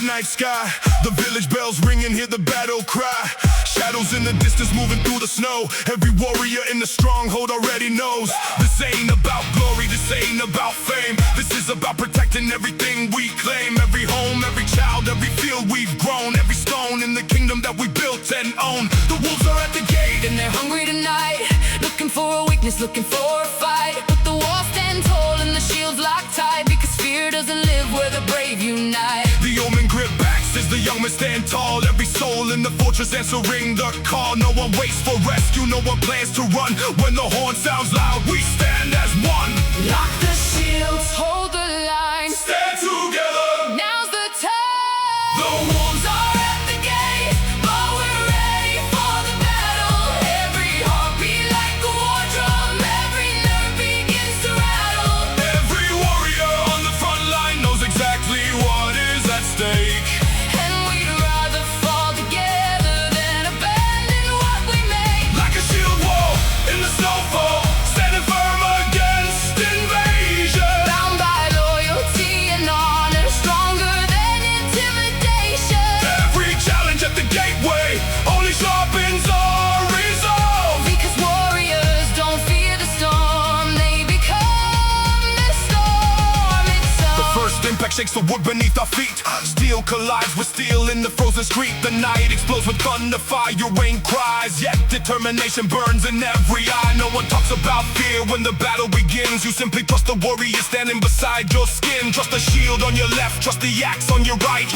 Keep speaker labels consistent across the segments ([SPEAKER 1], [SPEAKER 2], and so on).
[SPEAKER 1] night sky, the village bells ringing, hear the battle cry. Shadows in the distance moving through the snow. Every warrior in the stronghold already knows this ain't about glory, this ain't about fame. This is about protecting everything we claim. Every home, every child, every field we've grown. Every stone in the kingdom that we built and own. The wolves are at the gate
[SPEAKER 2] and they're hungry tonight, looking for a weakness, looking for a fight. But the walls stand tall and the shields lock tight, because fear doesn't live where the brave unite.
[SPEAKER 1] The omen grip backs as the young men stand tall. Every soul in the fortress answering the call. No one waits for rescue, no one plans to run. When the horn sounds loud, we stand as one.
[SPEAKER 2] Lock the shields, hold the line,
[SPEAKER 1] stand together,
[SPEAKER 2] now's the time.
[SPEAKER 1] The wolves
[SPEAKER 2] are at the gate, but we're ready for the battle. Every heartbeat like a war drum, every nerve begins to rattle.
[SPEAKER 1] Every warrior on the front line knows exactly what is at stake.
[SPEAKER 2] And we'd rather fall together than abandon what we make.
[SPEAKER 1] Like a shield wall in the snowfall, standing firm against invasion.
[SPEAKER 2] Bound by loyalty and honor, stronger than intimidation.
[SPEAKER 1] Every challenge at the gateway only sharpens our resolve.
[SPEAKER 2] Because warriors don't fear the storm, they become the storm itself.
[SPEAKER 1] The first impact shakes the wood beneath our feet. Steel collides with steel in the frozen street. The night explodes with thunder, fire rain cries. Yet determination burns in every eye. No one talks about fear when the battle begins. You simply trust the warrior standing beside your skin. Trust the shield on your left, trust the axe on your right.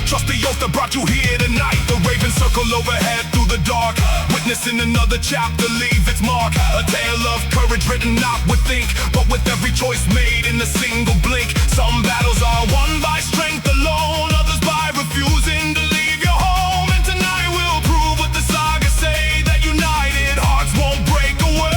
[SPEAKER 1] Trust the oath that brought you here tonight. The ravens circle overhead through the dark, witnessing another chapter leave its mark. A tale of courage written not with ink, but with every choice made in a single blink. Some battles are won by strength alone, others by refusing to leave your home. And tonight we'll prove what the saga say, that united hearts won't break away.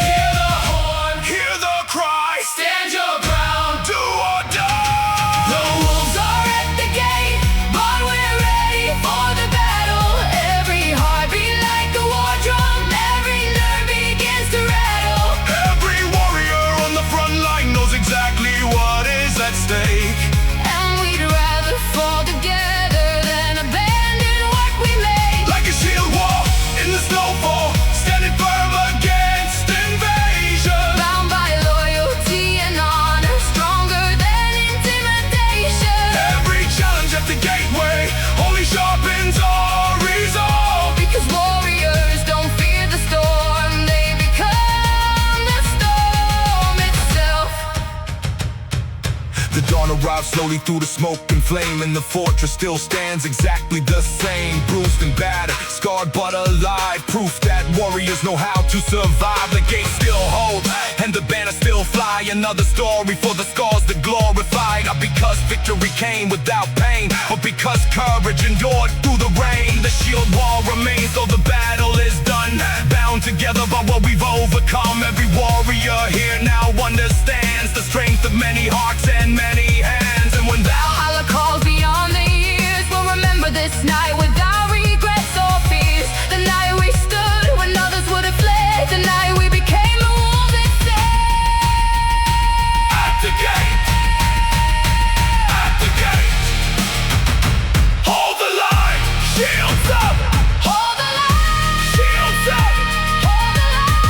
[SPEAKER 2] Hear the horn,
[SPEAKER 1] Hear the cry,
[SPEAKER 2] stand your ground.
[SPEAKER 1] do or die.
[SPEAKER 2] The wolves are at the gate, but we're ready for the battle. Every heartbeat like a war drum, every nerve begins to rattle.
[SPEAKER 1] Every warrior on the front line knows exactly what is at stake.
[SPEAKER 2] And we'd rather fall together than abandon what we made.
[SPEAKER 1] Like a shield wall in the snowfall, standing firm against invasion.
[SPEAKER 2] Bound by loyalty and honor, stronger than intimidation.
[SPEAKER 1] Every challenge at the gateway only sharpens our resolve.
[SPEAKER 2] Because warriors don't fear the storm, they become the storm itself.
[SPEAKER 1] The dawn arrives slowly through the smoke and flame, and the fortress still stands exactly the same. Bruised and battered, scarred but alive, proof that warriors know how to survive. The gate still holds, and the banner still fly. Another story for the scars that glorified. Not because victory came without pain, but because courage endured through the rain. The shield wall remains though the battle is done, bound together by what we've overcome. Every warrior here now understands the strength of many hearts and many hands. And when
[SPEAKER 2] Valhalla calls beyond the years, we'll remember this night without regrets or fears. The night we stood when others would have fled, the night we became the wolves instead.
[SPEAKER 1] at the gate, at the gate, hold the line, shields up,
[SPEAKER 2] Hold the line,
[SPEAKER 1] shields up.
[SPEAKER 2] hold the line.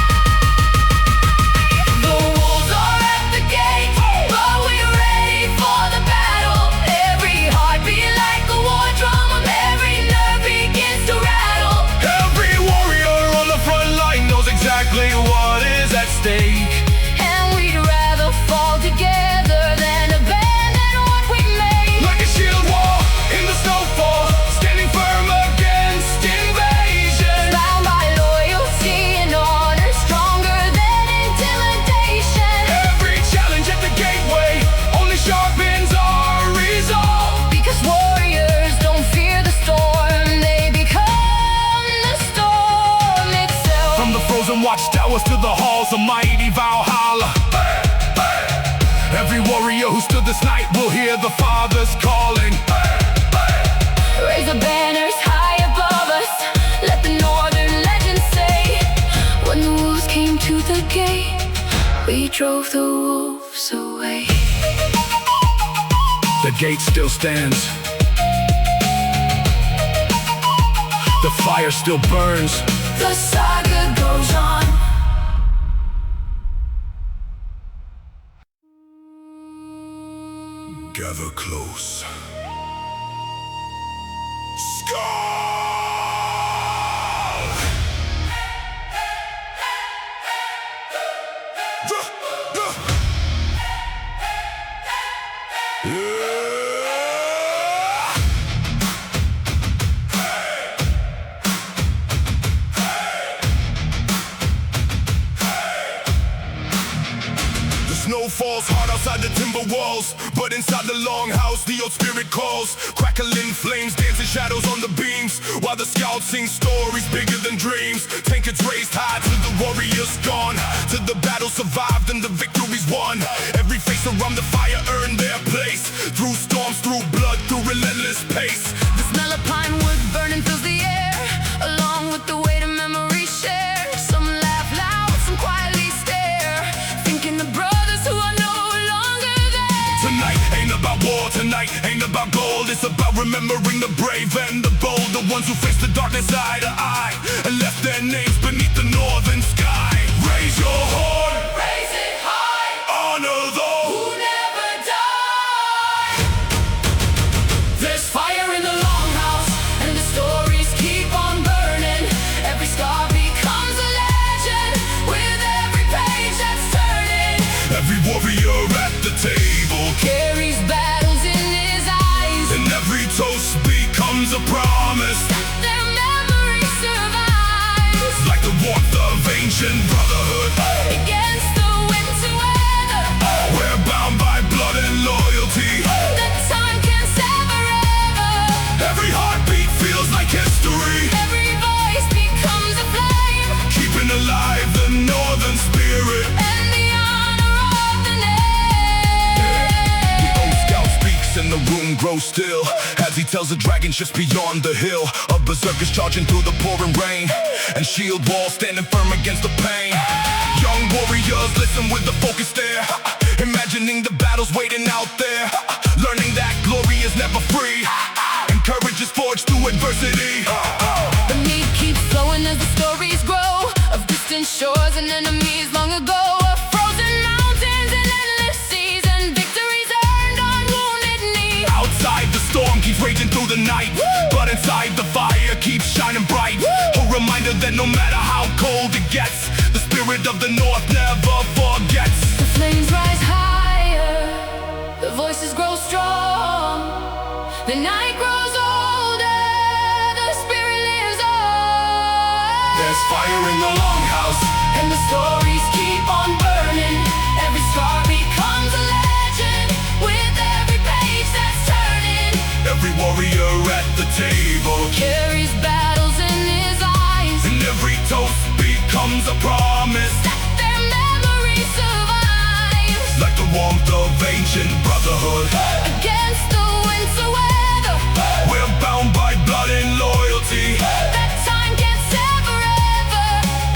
[SPEAKER 2] The wolves are at the gate, but we're ready for the battle. Every heartbeat like a war drum, every nerve begins to rattle.
[SPEAKER 1] Every warrior on the front line knows exactly what is at stake.
[SPEAKER 2] And we'd rather fall together than abandon what we made.
[SPEAKER 1] Like a shield wall in the snowfall, standing firm against invasion.
[SPEAKER 2] Bound by loyalty and honor, stronger than intimidation.
[SPEAKER 1] Every challenge at the gateway only sharpens our resolve.
[SPEAKER 2] Because warriors don't fear the storm, they become the storm itself.
[SPEAKER 1] From the frozen watchtowers to the halls of mighty Valhalla, every warrior who stood this night will hear the Father's calling.
[SPEAKER 2] Raise the banners high above us, let the northern legends say, when the wolves came to the gate, we drove the wolves away.
[SPEAKER 1] The gate still stands, The fire still burns.
[SPEAKER 2] The saga goes on.
[SPEAKER 1] Gather close. Skull! Snow falls hard outside the timber walls, but inside the longhouse the old spirit calls. Crackling flames, dancing shadows on the beams, while the scouts sing stories bigger than dreams. Tankards raised high till the warriors gone, till the battle survived and the victory's won. Every face around the fire earned their place, through storms, through blood, through relentless pace.
[SPEAKER 2] The smell of pine wood burning fills the air, along with the weight of memory shared. Some laugh loud, some quietly stare, thinking the brothers who are no longer there.
[SPEAKER 1] Tonight ain't about war, tonight ain't about gold. It's about remembering the brave and the bold, the ones who faced the darkness eye to eye and left their names beneath the northern sky. Raise your horn,
[SPEAKER 2] Raise it high,
[SPEAKER 1] honor those
[SPEAKER 2] who never die. There's fire in the longhouse, and the stories keep on burning. Every scar becomes a legend, with every page that's turning.
[SPEAKER 1] every warrior at the table,
[SPEAKER 2] Carries battles in his eyes,
[SPEAKER 1] and every toast becomes a promise.
[SPEAKER 2] their memory survives.
[SPEAKER 1] Like the warmth of ancient brotherhood,
[SPEAKER 2] Against the winter weather,
[SPEAKER 1] we're bound by blood and loyalty.
[SPEAKER 2] the time can sever ever.
[SPEAKER 1] Every heartbeat feels like history,
[SPEAKER 2] Every voice becomes a flame,
[SPEAKER 1] keeping alive the northern spirit.
[SPEAKER 2] and the honor of the
[SPEAKER 1] The
[SPEAKER 2] name.
[SPEAKER 1] old scout speaks and the room grows still, as he tells the dragon just beyond the hill of berserkers charging through the pouring rain, and shield walls standing firm against the pain. Young warriors listen with the focus stare, imagining the battles waiting out there, learning that glory is never free, and courage is forged through adversity.
[SPEAKER 2] The meat keeps flowing as the stories grow, of distant shores and enemies long ago, of frozen mountains and endless seas, and victories earned on wounded knees.
[SPEAKER 1] Outside the storm keeps raging through the night, but inside the fire keeps shining bright. A reminder that no matter how cold it gets, the spirit of the north never forgets.
[SPEAKER 2] The flames rise higher, the voices grow strong, the night grows older, the spirit lives on.
[SPEAKER 1] There's fire in the longhouse,
[SPEAKER 2] And the stories keep on burning. Every scar becomes a legend, with every page that's turning.
[SPEAKER 1] every warrior at the table,
[SPEAKER 2] Carries battles in his eyes,
[SPEAKER 1] and every toast becomes a promise.
[SPEAKER 2] that their memory survives.
[SPEAKER 1] Like the warmth of ancient brotherhood,
[SPEAKER 2] Against the winter weather,
[SPEAKER 1] we're bound by blood and loyalty.
[SPEAKER 2] that time can't sever ever.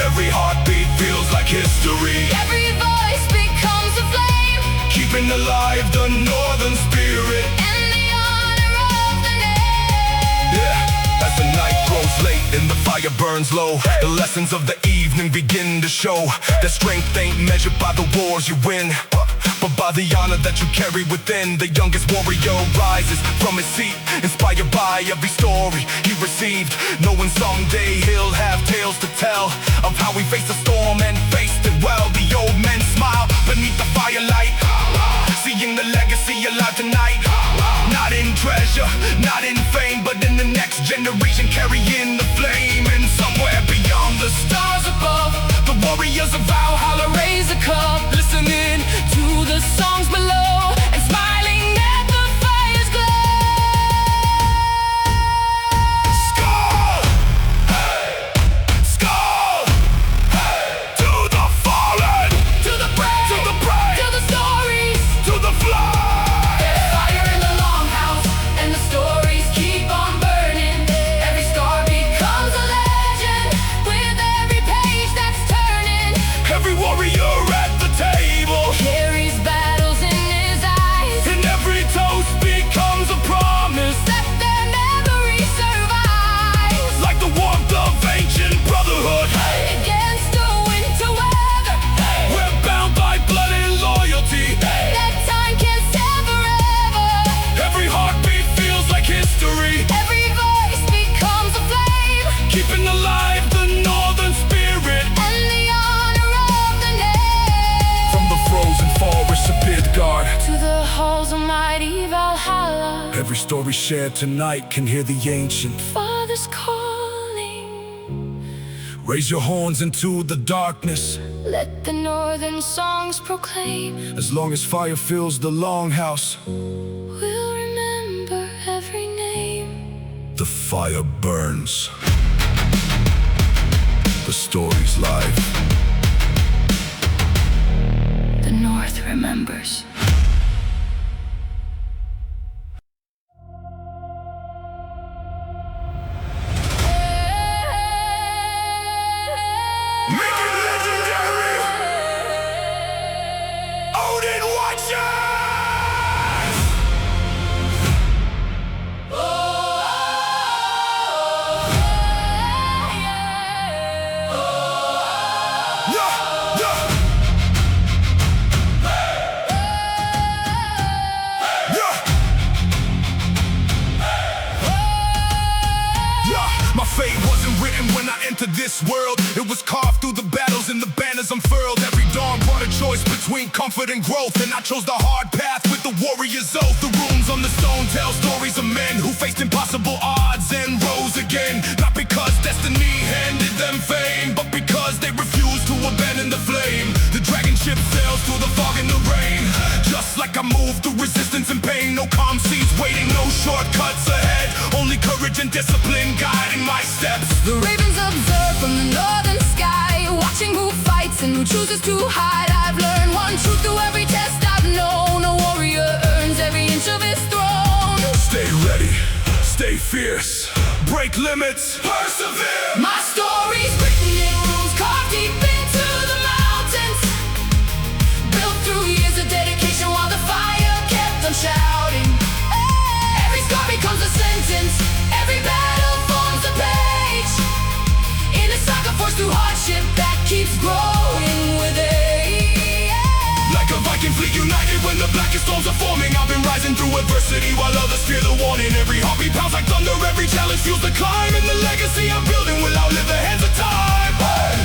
[SPEAKER 1] Every heartbeat feels like history,
[SPEAKER 2] Every voice becomes a flame,
[SPEAKER 1] keeping alive the northern spirit.
[SPEAKER 2] and the honor of the name.
[SPEAKER 1] Yeah, as the night grows late and the fire burns low, the lessons of the evening begin to show that strength ain't measured by the wars you win, but by the honor that you carry within. The youngest warrior rises from his seat, inspired by every story he received, knowing someday he'll have tales to tell of how he faced the storm and faced it well. The old men smile beneath the firelight, seeing the legacy alive tonight. Not in treasure, not in fame, but in the next generation carrying the flame. And somewhere beyond the stars above, the warriors of Valhalla raise a cup, listening to the songs below and smiling at the fire's glow. Skull! Hey! Skull! Hey! To the fallen!
[SPEAKER 2] To the brave,
[SPEAKER 1] To the brave!
[SPEAKER 2] to the stories.
[SPEAKER 1] To the fly!
[SPEAKER 2] There's fire in the longhouse, and the stories keep on burning. Every scar becomes a legend, with every page that's turning.
[SPEAKER 1] Every warrior at the
[SPEAKER 2] halls of mighty Valhalla.
[SPEAKER 1] Every story shared tonight can hear the ancient
[SPEAKER 2] Father's calling.
[SPEAKER 1] Raise your horns into the darkness.
[SPEAKER 2] Let the northern songs proclaim.
[SPEAKER 1] As long as fire fills the longhouse,
[SPEAKER 2] We'll remember every name.
[SPEAKER 1] the fire burns. The story's live.
[SPEAKER 2] The North remembers.
[SPEAKER 1] Make it legendary! Odin watches! Yeah, yeah. My fate wasn't written when I entered this world. It was carved through the battles and the banners unfurled. Every dawn brought a choice between comfort and growth, and I chose the hard path with the warrior's oath. The runes on the stone tell stories of men who faced impossible odds and rose again. Not because destiny handed them fame, but because they refused to abandon the flame. The dragon ship sails through the fog and the rain. Just like I moved through resistance and pain. No calm seas waiting, no shortcuts ahead. Only courage and discipline guiding my steps.
[SPEAKER 2] The ravens observe from the northern sky, watching who fights and who chooses to hide. I've learned one truth through every test I've known. A warrior earns every inch of his throne.
[SPEAKER 1] Stay ready, stay fierce, break limits, persevere.
[SPEAKER 2] My story's written in runes carved deep into the mountains, built through years of dedication while the fire kept on shouting. Every scar becomes a sentence, every battle forms a page. In a saga forged through hardship that keeps growing with age.
[SPEAKER 1] Like a Viking fleet united when the blackest storms are forming. I've been rising through adversity while others fear the warning. Every heartbeat pounds like thunder, every challenge fuels the climb. And the legacy I'm building will outlive the hands of time.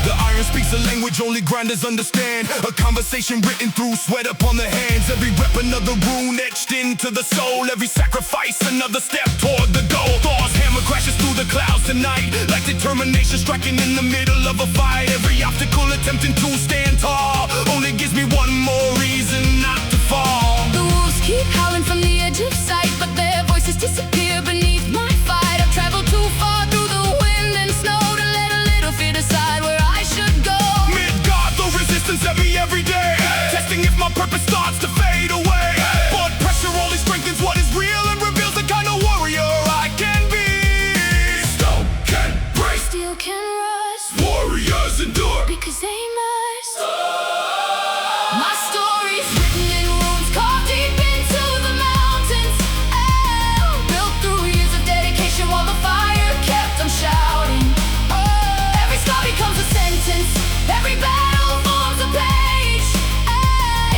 [SPEAKER 1] The iron speaks a language only grinders understand. A conversation written through sweat upon the hands. Every rep another rune etched into the soul. Every sacrifice another step toward the goal. Thor's hammer crashes through the clouds tonight, like determination striking in the middle of a fight. Every obstacle attempting to stand tall only gives me one more reason not to fall.
[SPEAKER 2] The wolves keep howling from the edge of sight, but their voices disappear beneath my fight. I've traveled too far through the wind and snow to let a little fear decide where I should go.
[SPEAKER 1] Mid-God, the resistance at me every day, testing if my purpose starts to fade away. But pressure only strengthens what is real and reveals the kind of warrior I can be. Stone can break,
[SPEAKER 2] Steel can rust,
[SPEAKER 1] warriors endure.
[SPEAKER 2] because they must. My story's written in runes carved deep into the mountains. Built through years of dedication while the fire kept on shouting. Every scar becomes a sentence, every battle forms a page.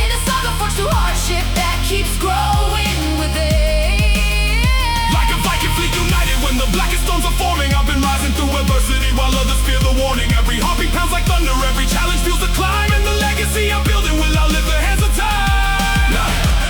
[SPEAKER 2] In a saga forged through hardship that keeps growing with age.
[SPEAKER 1] Like a Viking fleet united when the blackest storms are forming. I've been rising through adversity while others fear the warning. Every heartbeat pounds like thunder, every challenge fuels the climb. And the legacy I'm building will outlive the hands of time.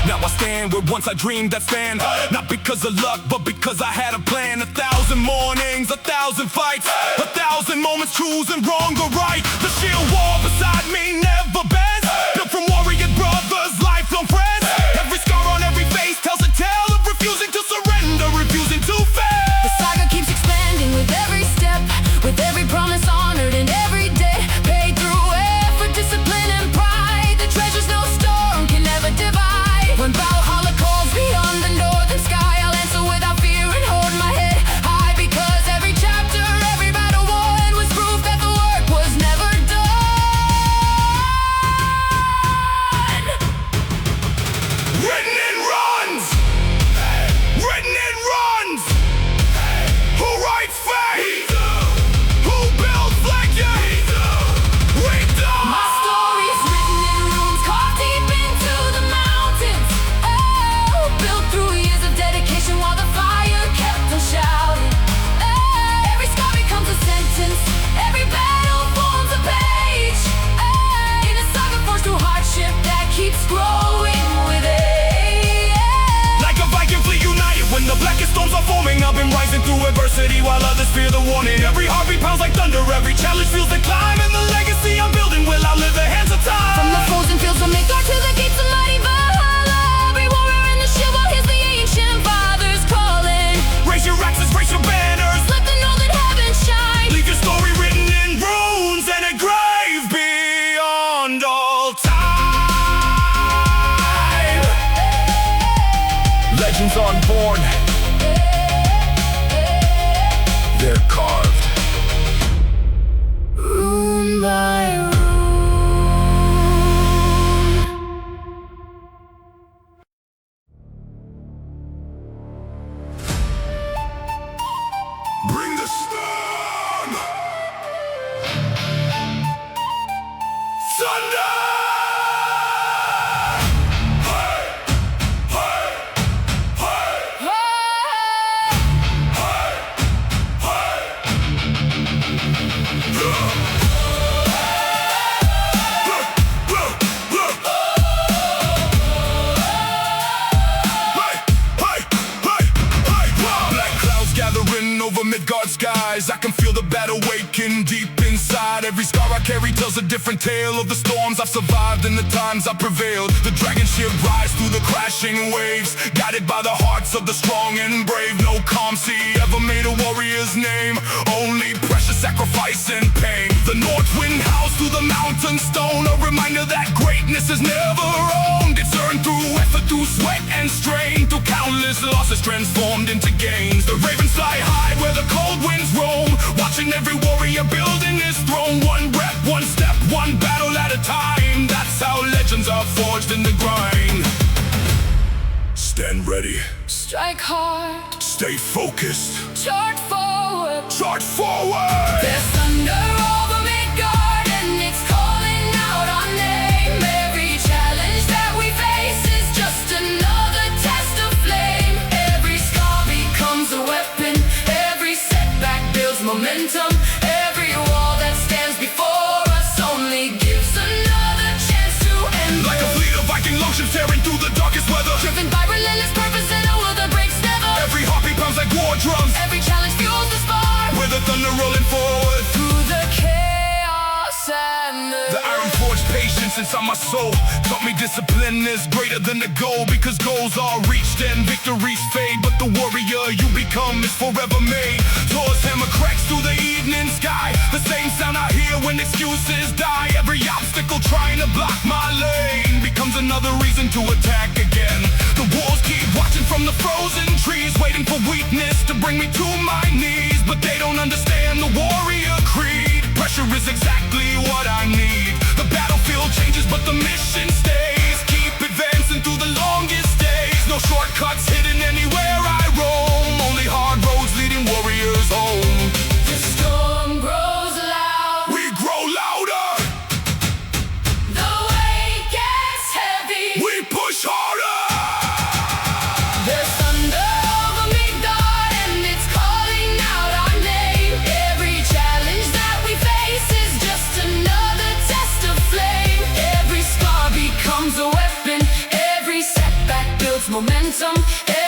[SPEAKER 1] Now I stand where once I dreamed I'd stand. Not because of luck, but because I had a plan. 1,000 mornings, 1,000 fights, 1,000 moments choosing wrong or right. The shield wall beside me never bends, built from warrior brothers, lifelong friends. Every scar on every face tells a tale of refusing to surrender, refusing to fail.
[SPEAKER 2] The saga keeps expanding with every step, with every promise honored and every day paid through effort, discipline and pride. The treasures no storm can ever divide. When Valhalla calls beyond the northern sky, I'll answer without fear and hold my head high, because every chapter, every battle won was proof that the work was never done.
[SPEAKER 1] Written in runs, written in runs. Who writes fate? Who builds legend? We do.
[SPEAKER 2] My story's written in runes carved deep into the mountains. Built through years of dedication while the fire kept on shouting. Every scar becomes a sentence, every battle forms a page. In a saga forged through hardship that keeps growing with age.
[SPEAKER 1] storms are forming, I've been rising through adversity while others fear the warning. Every heartbeat pounds like thunder, every challenge feels the climb, and the legacy I'm building will outlive the hands of time.
[SPEAKER 2] From the frozen fields of Midgard to the gates of mighty Valhalla, every warrior in the shield will hear the ancient fathers calling.
[SPEAKER 1] Raise your axes, raise your banners,
[SPEAKER 2] Let the northern heavens shine.
[SPEAKER 1] leave your story written in runes and engraved beyond all time. Legends unborn, they're carved
[SPEAKER 2] Rune by rune.
[SPEAKER 1] Bring the storm! Thunder! Hey! Hey! Hey! Hey! Black clouds gathering over Midgard skies. I can feel the battle waking deep inside. Every scar I carry tells a different tale of the storms I've survived and the times I've prevailed. The dragon ship rides through the crashing waves, guided by the hearts of the strong and brave. No calm sea ever made a warrior's name, only precious sacrifice and pain. The north wind howls through the mountain stone, a reminder that greatness is never owned. It's earned through effort, through sweat and strain, through countless losses transformed into gains. The ravens fly high where the cold winds roam, watching every warrior building his throne. One breath, one step, one battle at a time. That's how legends are forged in the grind. Stand ready,
[SPEAKER 2] Strike hard,
[SPEAKER 1] stay focused,
[SPEAKER 2] chart forward.
[SPEAKER 1] charge forward.
[SPEAKER 2] There's thunder over Midgard and it's calling out our name. Every challenge that we face is just another test of flame. Every scar becomes a weapon, every setback builds momentum. Every wall that stands before us only gives another chance to end.
[SPEAKER 1] Like a fleet of Viking longships tearing through the darkest weather,
[SPEAKER 2] Driven by relentless purpose and a will that breaks never.
[SPEAKER 1] every heartbeat pounds like war drums,
[SPEAKER 2] Every challenge fuels the spark.
[SPEAKER 1] with the thunder rolling forward.
[SPEAKER 2] Through the chaos and
[SPEAKER 1] The iron forged patience inside my soul taught me discipline is greater than the goal, because goals are reached and victories fade, but the warrior you become is forever made. Thor's hammer cracks through the evening sky, the same sound I hear when excuses die. Every obstacle trying to block my lane becomes another reason to attack again. The wolves keep watching from the frozen trees, waiting for weakness to bring me to my knees, but they don't understand the warrior creed. Pressure is exactly what I need. The battlefield changes, but the mission stays. Keep advancing through the longest days. No shortcuts hidden anywhere I roam, only hard roads leading warriors home.
[SPEAKER 2] the storm grows loud.
[SPEAKER 1] We grow louder,
[SPEAKER 2] The weight gets heavy.
[SPEAKER 1] we push harder.
[SPEAKER 2] There's thunder over Midgard and it's calling out our name. Every challenge that we face is just another test of flame. Every scar becomes a weapon, every setback builds momentum.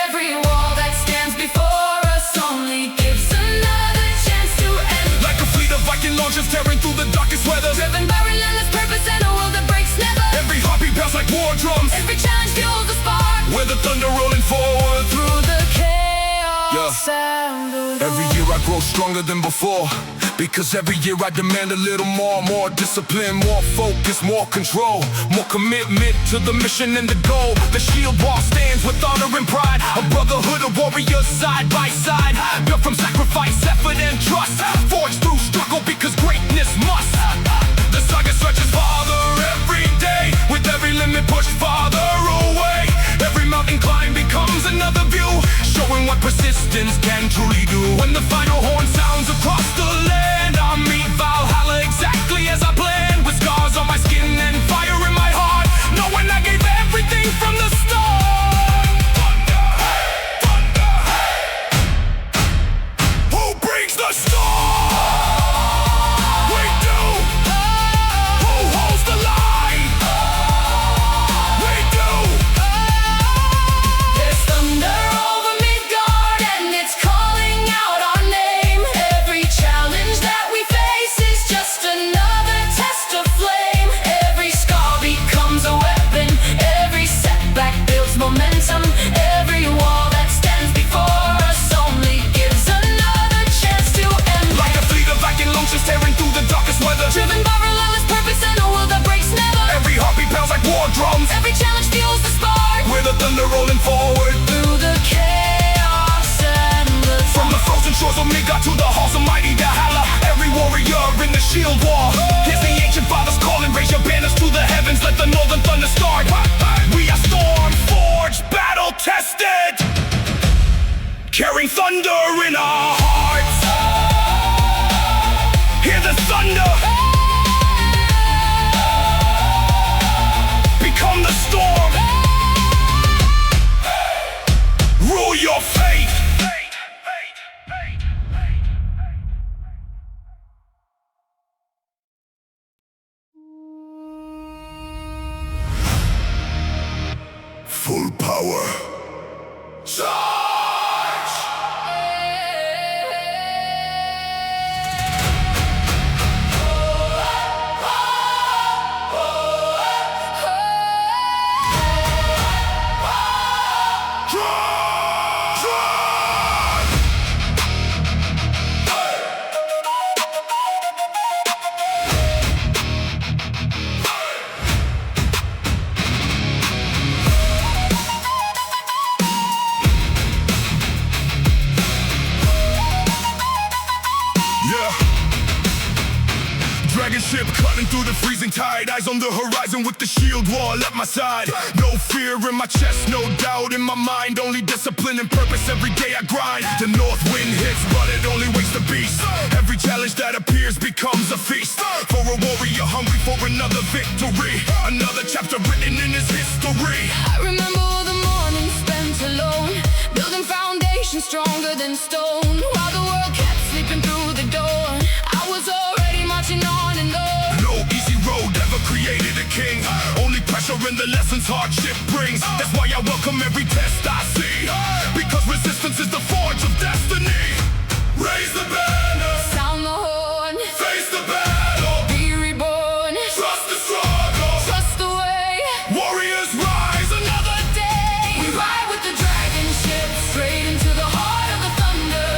[SPEAKER 2] Every wall that stands before us only gives another chance to end.
[SPEAKER 1] Like a fleet of Viking longships tearing through the darkest weather,
[SPEAKER 2] Driven by relentless purpose and a will that breaks never.
[SPEAKER 1] every heartbeat pounds like war drums,
[SPEAKER 2] Every challenge fuels the spark.
[SPEAKER 1] with the thunder rolling forward.
[SPEAKER 2] Through the chaos
[SPEAKER 1] Yeah.
[SPEAKER 2] and the
[SPEAKER 1] Every year I grow stronger than before, because every year I demand a little more discipline, more focus, more control, more commitment to the mission and the goal. The shield wall stands with honor and pride, a brotherhood of warriors side by side, built from sacrifice, effort and trust, forged through struggle because greatness must. The saga stretches farther every day, with every limit pushed farther away. Every mountain climb becomes another view, showing what persistence can truly do. When the final horn sounds across the land, I meet Valhalla exactly as I planned, with scars on my skin and fire in my heart, knowing I gave everything from the start. Thunder, hey, thunder, hey. Who brings the storm? We do. Who holds the line? We do.
[SPEAKER 2] There's thunder over Midgard and
[SPEAKER 1] drums.
[SPEAKER 2] Every challenge fuels the spark.
[SPEAKER 1] With the thunder rolling forward
[SPEAKER 2] Through the chaos and the
[SPEAKER 1] from the frozen shores of Midgard to the halls of mighty Valhalla. Every warrior in the shield wall. Here's the ancient fathers calling, raise your banners to the heavens, let the northern thunder start. We are storm forged, battle tested, carrying thunder in our hearts. Hear the thunder, become the storm, rule your fate. Full power. Charge! Dragon ship cutting through the freezing tide. Eyes on the horizon with the shield wall at my side. No fear in my chest, no doubt in my mind. Only discipline and purpose, every day I grind. The north wind hits, but it only wakes the beast. Every challenge that appears becomes a feast. For a warrior hungry for another victory. Another chapter written in his history.
[SPEAKER 2] I remember all the mornings spent alone, building foundations stronger than stone. While the world kept sleeping through the door, I was already marching on and on.
[SPEAKER 1] No easy road ever created a king. Only pressure and the lessons hardship brings. That's why I welcome every test I see, because resistance is the forge of destiny. Raise the banner,
[SPEAKER 2] Sound the horn,
[SPEAKER 1] face the battle,
[SPEAKER 2] be reborn,
[SPEAKER 1] trust the struggle,
[SPEAKER 2] trust the way.
[SPEAKER 1] warriors rise another
[SPEAKER 2] Day, we ride with the dragon ship straight into the heart of the thunder,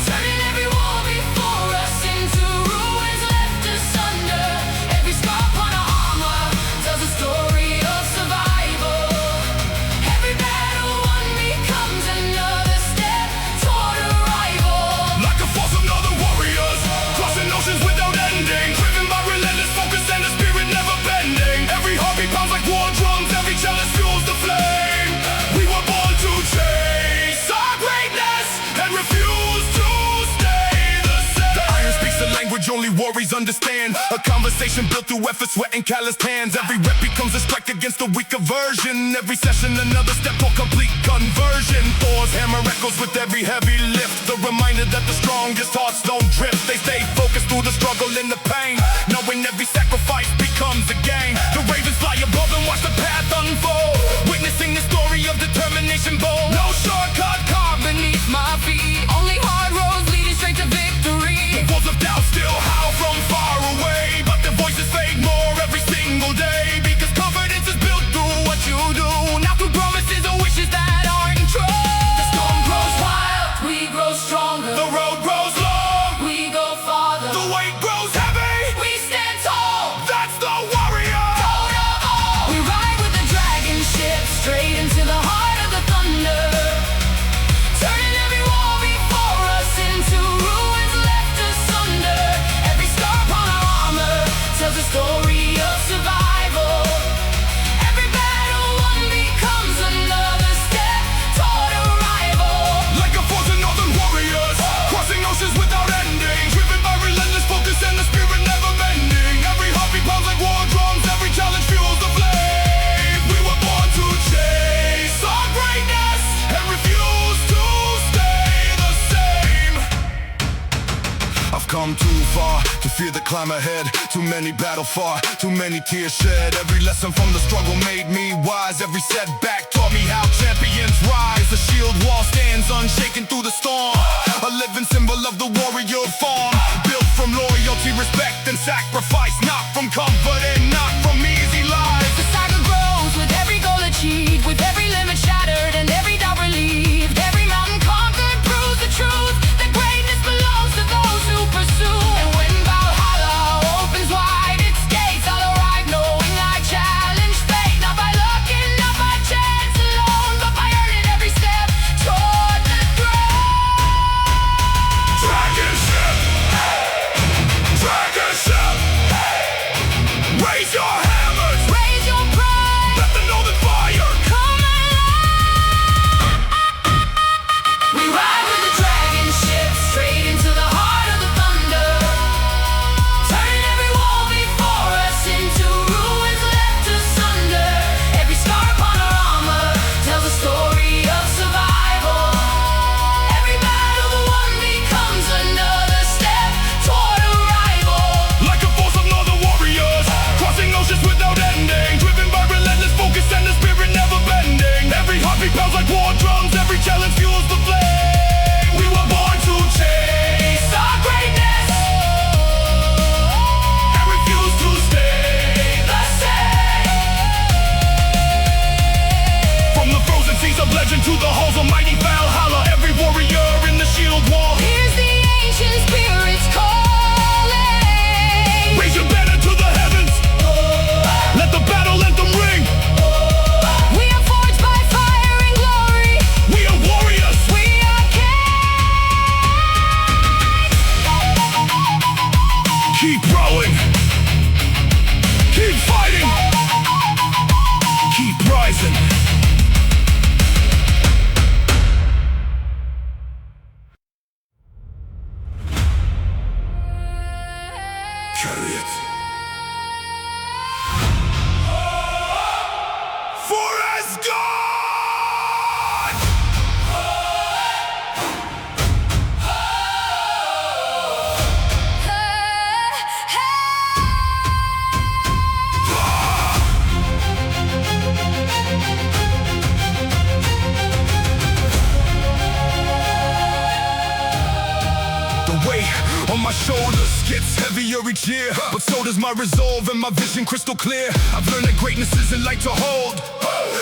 [SPEAKER 2] turning every wall before us into ruins left asunder. Every scar upon our armor tells a story of survival. Every battle won becomes another step toward arrival.
[SPEAKER 1] like a force of northern warriors, crossing oceans without ending, driven by relentless focus and a spirit never bending. Every heartbeat pounds like war drums, every challenge fuels the flame. We were born to chase our greatness and refuse to stay the same. The iron speaks the language only warriors understand. A conversation built through effort, sweat, and calloused hands. Every rep becomes a strike against a weaker version. Every session another step for complete conversion. Thor's hammer echoes with every heavy lift. The reminder that the strongest hearts don't drift. They stay focused through the struggle and the pain, knowing every sacrifice becomes a gain. The ravens fly above and watch the path unfold, witnessing the story of determination bold.
[SPEAKER 2] No shortcut carved beneath my feet, only hard roads leading straight to victory.
[SPEAKER 1] Walls of doubt still howl from far away, but their voices fade more every single day. Because confidence is built through what you do, not through promises or wishes that aren't true.
[SPEAKER 2] The storm grows wild, we grow stronger.
[SPEAKER 1] The road grows long,
[SPEAKER 2] We go farther,
[SPEAKER 1] the weight grows heavy.
[SPEAKER 2] we stand tall.
[SPEAKER 1] That's the warrior.
[SPEAKER 2] Hold up, all. We ride with the dragon ship straight into the heart of the thunder, turning every wall before us into ruins left asunder. Every scar upon our armor tells a story of survival. Every battle won becomes another step toward arrival.
[SPEAKER 1] Like a force of northern warriors, crossing oceans without ending, driven by relentless focus and the spirit never bending. Every heartbeat pounds like war drums, every challenge fuels the flame. We were born to chase our greatness and refuse to stay the same. I've come too far to fear the climb ahead. Too many battle fought, too many tears shed. Every lesson from the struggle made me wise. Every setback taught me how champions rise. The shield wall stands unshaken through the storm, a living symbol of the warrior form, built from loyalty, respect, and sacrifice, not from comfort and not from easy lives.
[SPEAKER 2] The saga grows with every goal achieved, with every limit shattered and every doubt relieved. Every mountain conquered proves the truth that greatness belongs to those who pursue. And when Valhalla opens wide its gates, I'll arrive knowing I challenge
[SPEAKER 1] charging to the halls of mighty Valhalla. Every warrior in the shield wall.
[SPEAKER 2] Here's the ancient spirits calling.
[SPEAKER 1] Raise your banner to the heavens. Let the battle anthem ring.
[SPEAKER 2] We are forged by fire and glory.
[SPEAKER 1] We are warriors.
[SPEAKER 2] We are kings.
[SPEAKER 1] Keep rowing. Keep fighting. Keep rising. Carry it. For Asgard! The weight on my shoulders gets heavier each year, but so does my resolve and my vision crystal clear. I've learned that greatness isn't light to hold.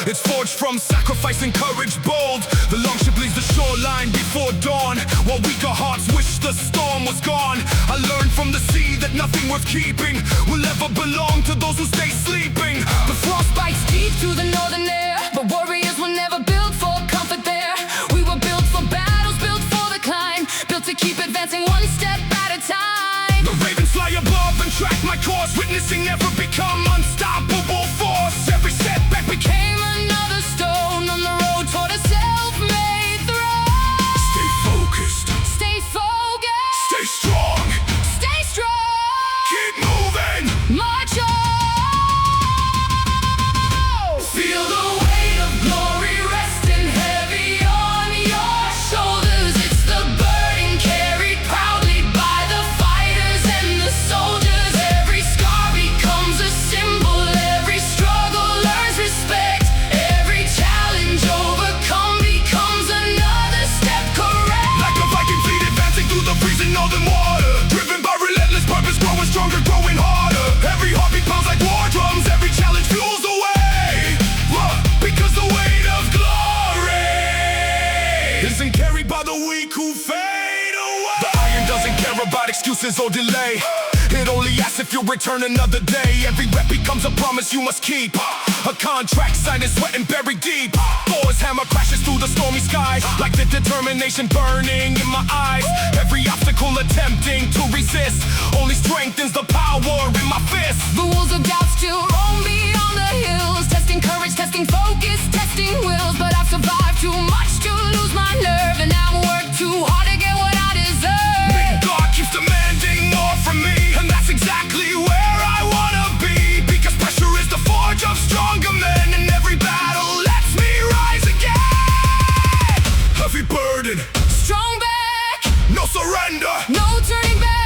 [SPEAKER 1] It's forged from sacrifice and courage bold. The longship leaves the shoreline before dawn, while weaker hearts wish the storm was gone. I learned from the sea that nothing worth keeping will ever belong to those who stay sleeping.
[SPEAKER 2] The frost bites deep through the northern air, but warriors were never built for comfort there. We were built for battles, built for the climb, built to keep advancing one step at a time.
[SPEAKER 1] The ravens fly above and track my course, witnessing never become unstoppable force. Every setback became
[SPEAKER 2] Another stone on the road toward a self-made throne.
[SPEAKER 1] Stay focused.
[SPEAKER 2] Stay focused.
[SPEAKER 1] Stay strong.
[SPEAKER 2] Stay strong.
[SPEAKER 1] Keep moving.
[SPEAKER 2] March on. Feel the weight of glory resting heavy on your shoulders. It's the burden carried proudly by the fighters and the soldiers. Every scar becomes a symbol. Every struggle learns respect. Every challenge overcome becomes another step correct.
[SPEAKER 1] Like a Viking fleet advancing through the freezing northern water, driven by relentless purpose, growing stronger, growing harder. Every heartbeat pounds like war drums. Every challenge fuels the way, because the weight of glory isn't carried by the weak who fade away. The iron doesn't care about excuses or delay. It only asks if you'll return another day. Every rep becomes a promise you must keep, a contract signed in sweat and buried deep. Thor's hammer crashes through the stormy skies, like the determination burning in my eyes. Every obstacle attempting to resist only strengthens the power in my fist.
[SPEAKER 2] The wolves of doubt still roam beyond the hills, testing courage, testing focus, testing wills. But I've survived too much to lose my nerve, and I've worked too hard to get what I deserve.
[SPEAKER 1] God keeps demanding more from me, and that's exactly where I wanna be. Because pressure is the forge of stronger men, and every battle lets me rise again. Heavy burden,
[SPEAKER 2] Strong back,
[SPEAKER 1] no surrender.
[SPEAKER 2] no turning back.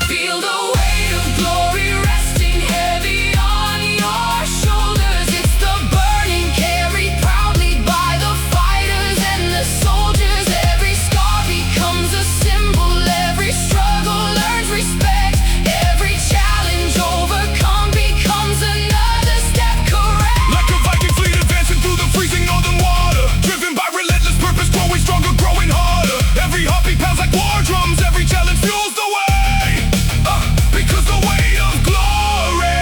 [SPEAKER 2] Feel the weight of glory resting heavy on your shoulders. It's the burden carried proudly by the fighters and the soldiers. Every scar becomes a symbol. Every struggle learns respect. Every challenge overcome becomes another step correct.
[SPEAKER 1] Like a Viking fleet advancing through the freezing northern water, driven by relentless purpose, growing stronger, growing harder. Every heartbeat pounds like war drums. Every challenge fuels the way, because the weight of glory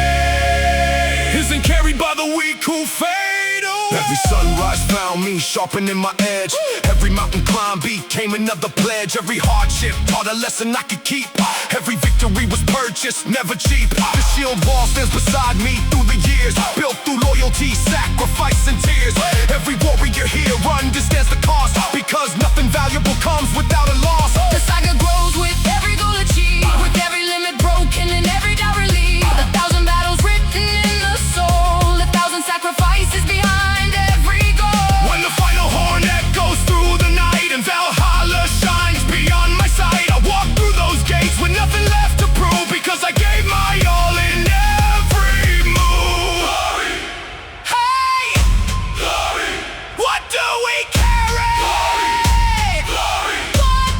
[SPEAKER 1] isn't carried by the weak who fade away. Every sunrise found me sharpening my edge. Every mountain climb became another pledge. Every hardship taught a lesson I could keep. Every victory was purchased, never cheap. The shield wall stands beside me through the years, built through loyalty, sacrifice, and tears. Every warrior here understands the cost, because nothing valuable comes without a loss.
[SPEAKER 2] The saga grows with every goal achieved, with every limit broken and every doubt relieved. 1,000 battles written in the soul, 1,000 sacrifices behind every goal.
[SPEAKER 1] When the final horn echoes through the night and Valhalla shines beyond my sight, I walk through those gates with nothing left to prove, because I gave my all in every move. Glory.
[SPEAKER 2] Hey!
[SPEAKER 1] Glory. What do we carry? Glory. Glory.
[SPEAKER 2] What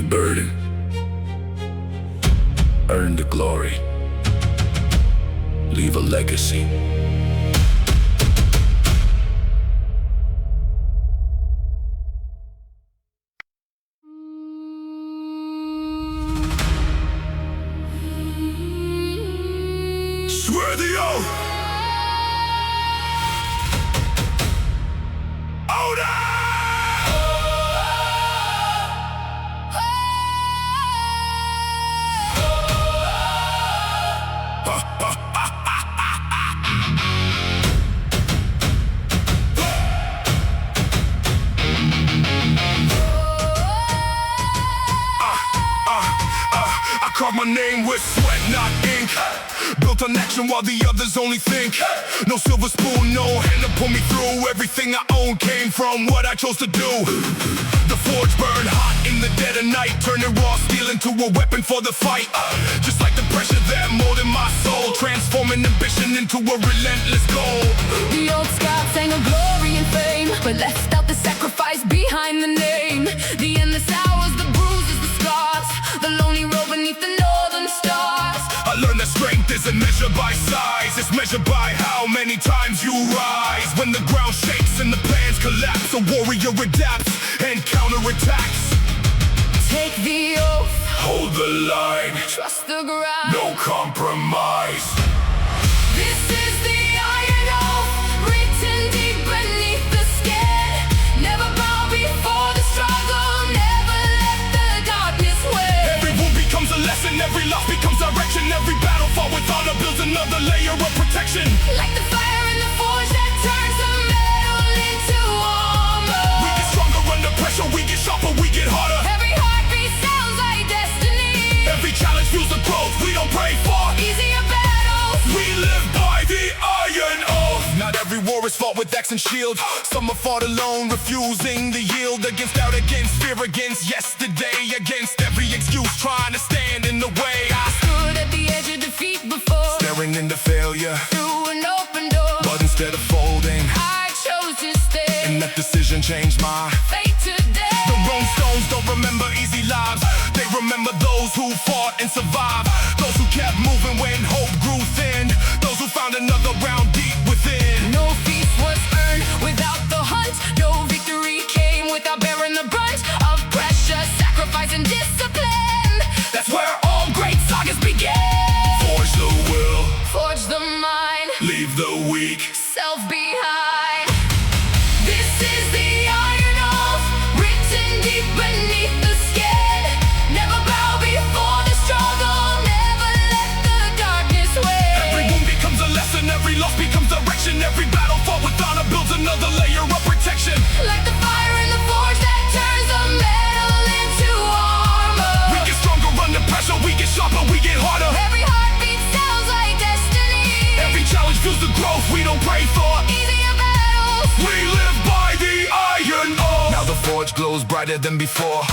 [SPEAKER 1] burden, earn the glory, leave a legacy. Swear the oath. I carve my name with sweat, not ink. Built on action while the others only think. No silver spoon, no hand to pull me through. Everything I own came from what I chose to do. The forge burned hot in the dead of night, turning raw steel into a weapon for the fight. Just like the pressure that molded my soul, transforming ambition into a relentless goal.
[SPEAKER 2] The old scouts sang of glory and fame, but left out the sacrifice behind the name. The endless hours, the bruises, the scars, the lonely road beneath the northern stars.
[SPEAKER 1] I learned that strength isn't measured by size, it's measured by how many times you rise. When the ground shakes and the plans collapse, a warrior adapts and counterattacks.
[SPEAKER 2] Take the oath,
[SPEAKER 1] Hold the line,
[SPEAKER 2] trust the ground.
[SPEAKER 1] no compromise.
[SPEAKER 2] This is the iron oath, written deep beneath the skin. Never bow before the struggle, never let the darkness win.
[SPEAKER 1] Every wound becomes a lesson, every loss becomes direction. Every battle fought with honor builds another layer of protection.
[SPEAKER 2] Like the fire in the forge that turns the metal into armor.
[SPEAKER 1] We get stronger under pressure, we get sharper, we get harder.
[SPEAKER 2] Every heartbeat sounds like destiny.
[SPEAKER 1] Every challenge fuels the growth we don't pray for.
[SPEAKER 2] Easier battles,
[SPEAKER 1] We live by the iron oath. Not every war is fought with axe and shield. Some are fought alone, refusing to yield. Against doubt, against fear, against yesterday. Against every excuse trying to stand in the way. I
[SPEAKER 2] stood at the edge of defeat before,
[SPEAKER 1] staring into failure,
[SPEAKER 2] through an open door.
[SPEAKER 1] but instead of folding,
[SPEAKER 2] I chose to stay.
[SPEAKER 1] and that decision changed my
[SPEAKER 2] Fate today.
[SPEAKER 1] The Rolling Stones don't remember easy lives. They remember those who fought and survived. Those who kept moving when hope grew thin. Those who found another round deep within.
[SPEAKER 2] No feast was earned without the hunt. No victory came without bearing the brunt of pressure, sacrifice, and discipline.
[SPEAKER 1] That's where
[SPEAKER 2] All great sagas begin.
[SPEAKER 1] forge the will,
[SPEAKER 2] Forge the mind,
[SPEAKER 1] leave the weak.
[SPEAKER 2] self behind. This is the iron oath, written deep beneath the skin. Never bow before the struggle, never let the darkness
[SPEAKER 1] Every
[SPEAKER 2] win.
[SPEAKER 1] wound becomes a lesson, every loss becomes direction. Every battle fought with honor builds another layer of protection.
[SPEAKER 2] Like the fire in the forge that turns the metal into armor.
[SPEAKER 1] We get stronger under pressure, we get sharper, we get harder.
[SPEAKER 2] Every heartbeat sounds like destiny.
[SPEAKER 1] Every challenge fuels the growth we don't pray for.
[SPEAKER 2] Easier battles,
[SPEAKER 1] We live by the iron oath. Now the forge glows brighter than before.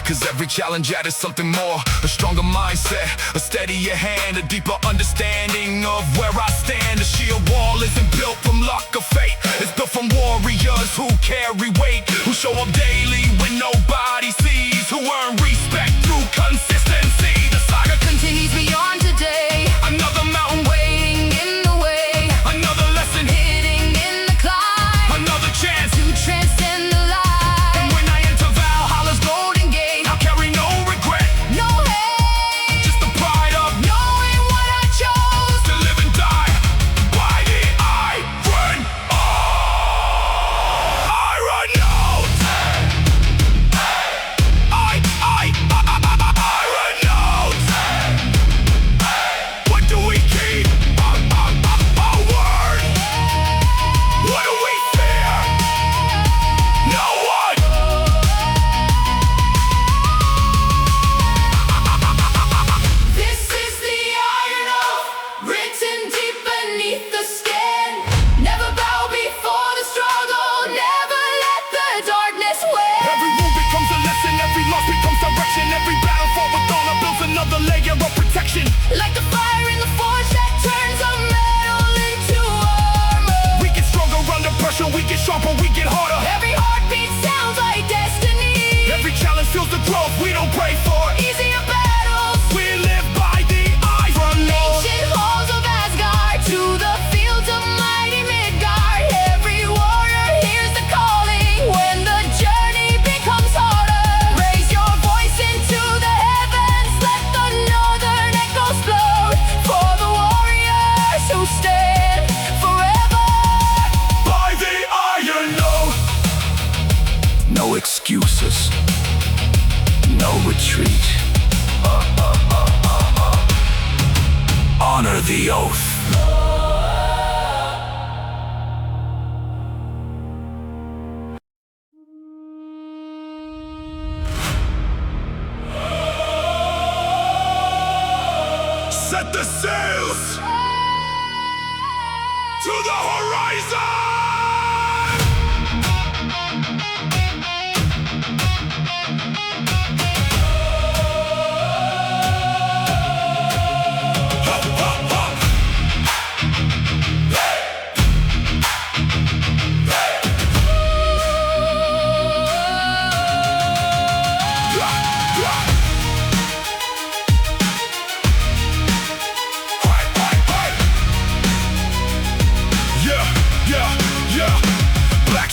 [SPEAKER 1] Cause every challenge added something more. A stronger mindset, a steadier hand, a deeper understanding of where I stand. The shield wall isn't built from luck or fate. It's built from warriors who carry weight, who show up daily when nobody sees, who earn respect through consistency. The saga
[SPEAKER 2] continues beyond today.
[SPEAKER 1] another mountain,
[SPEAKER 2] Waiting in the way,
[SPEAKER 1] another lesson,
[SPEAKER 2] hitting in the climb.
[SPEAKER 1] another chance.
[SPEAKER 2] To transcend the lie.
[SPEAKER 1] And when I enter Valhalla's golden gate, I'll carry no regret,
[SPEAKER 2] No hate,
[SPEAKER 1] just the pride of
[SPEAKER 2] knowing what I chose.
[SPEAKER 1] to live and die by the iron oath. Iron oath. retreat. Honor the oath. Set the sails to the horizon!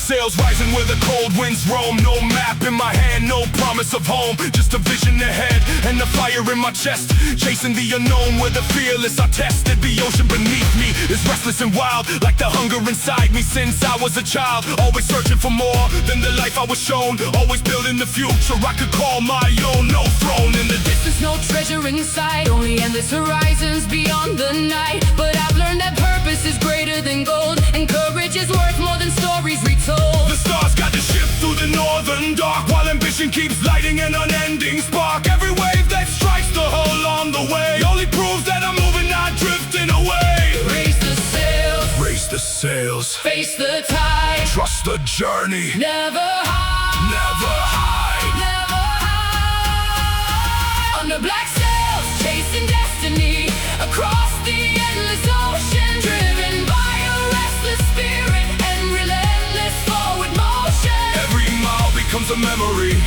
[SPEAKER 1] Sails rising where the cold winds roam. No map in my hand, no promise of home. Just a vision ahead and the fire in my chest. Chasing the unknown where the fearless are tested. The ocean beneath me is restless and wild, like the hunger inside me since I was a child. Always searching for more than the life I was shown. Always building the future I could call my own. No throne in the distance,
[SPEAKER 2] no treasure inside, only endless horizons beyond the night. But I've learned that purpose is greater than gold, and courage is worth more than stories retold.
[SPEAKER 1] The stars got to shift through the northern dark, while ambition keeps lighting an unending spark. Every wave that strikes the hull on the way only proves that I'm moving, not drifting away.
[SPEAKER 2] Raise the sails,
[SPEAKER 1] raise the sails,
[SPEAKER 2] face the tide,
[SPEAKER 1] trust the journey,
[SPEAKER 2] never hide,
[SPEAKER 1] never hide,
[SPEAKER 2] never hide. Under black sails, chasing destiny across the endless ocean, driven by a restless spirit and relentless forward motion.
[SPEAKER 1] Every mile becomes a memory,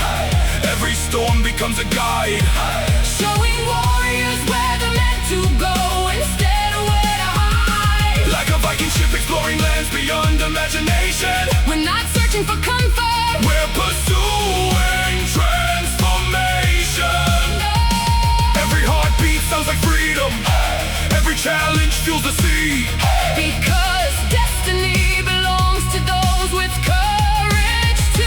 [SPEAKER 1] every storm becomes a guide,
[SPEAKER 2] showing warriors where they're meant to go instead of where to hide.
[SPEAKER 1] Like a Viking ship exploring lands beyond imagination.
[SPEAKER 2] We're not searching for comfort,
[SPEAKER 1] we're pursuing transformation. Every heartbeat sounds like freedom, every challenge fuels the sea.
[SPEAKER 2] Because destiny belongs to those with courage to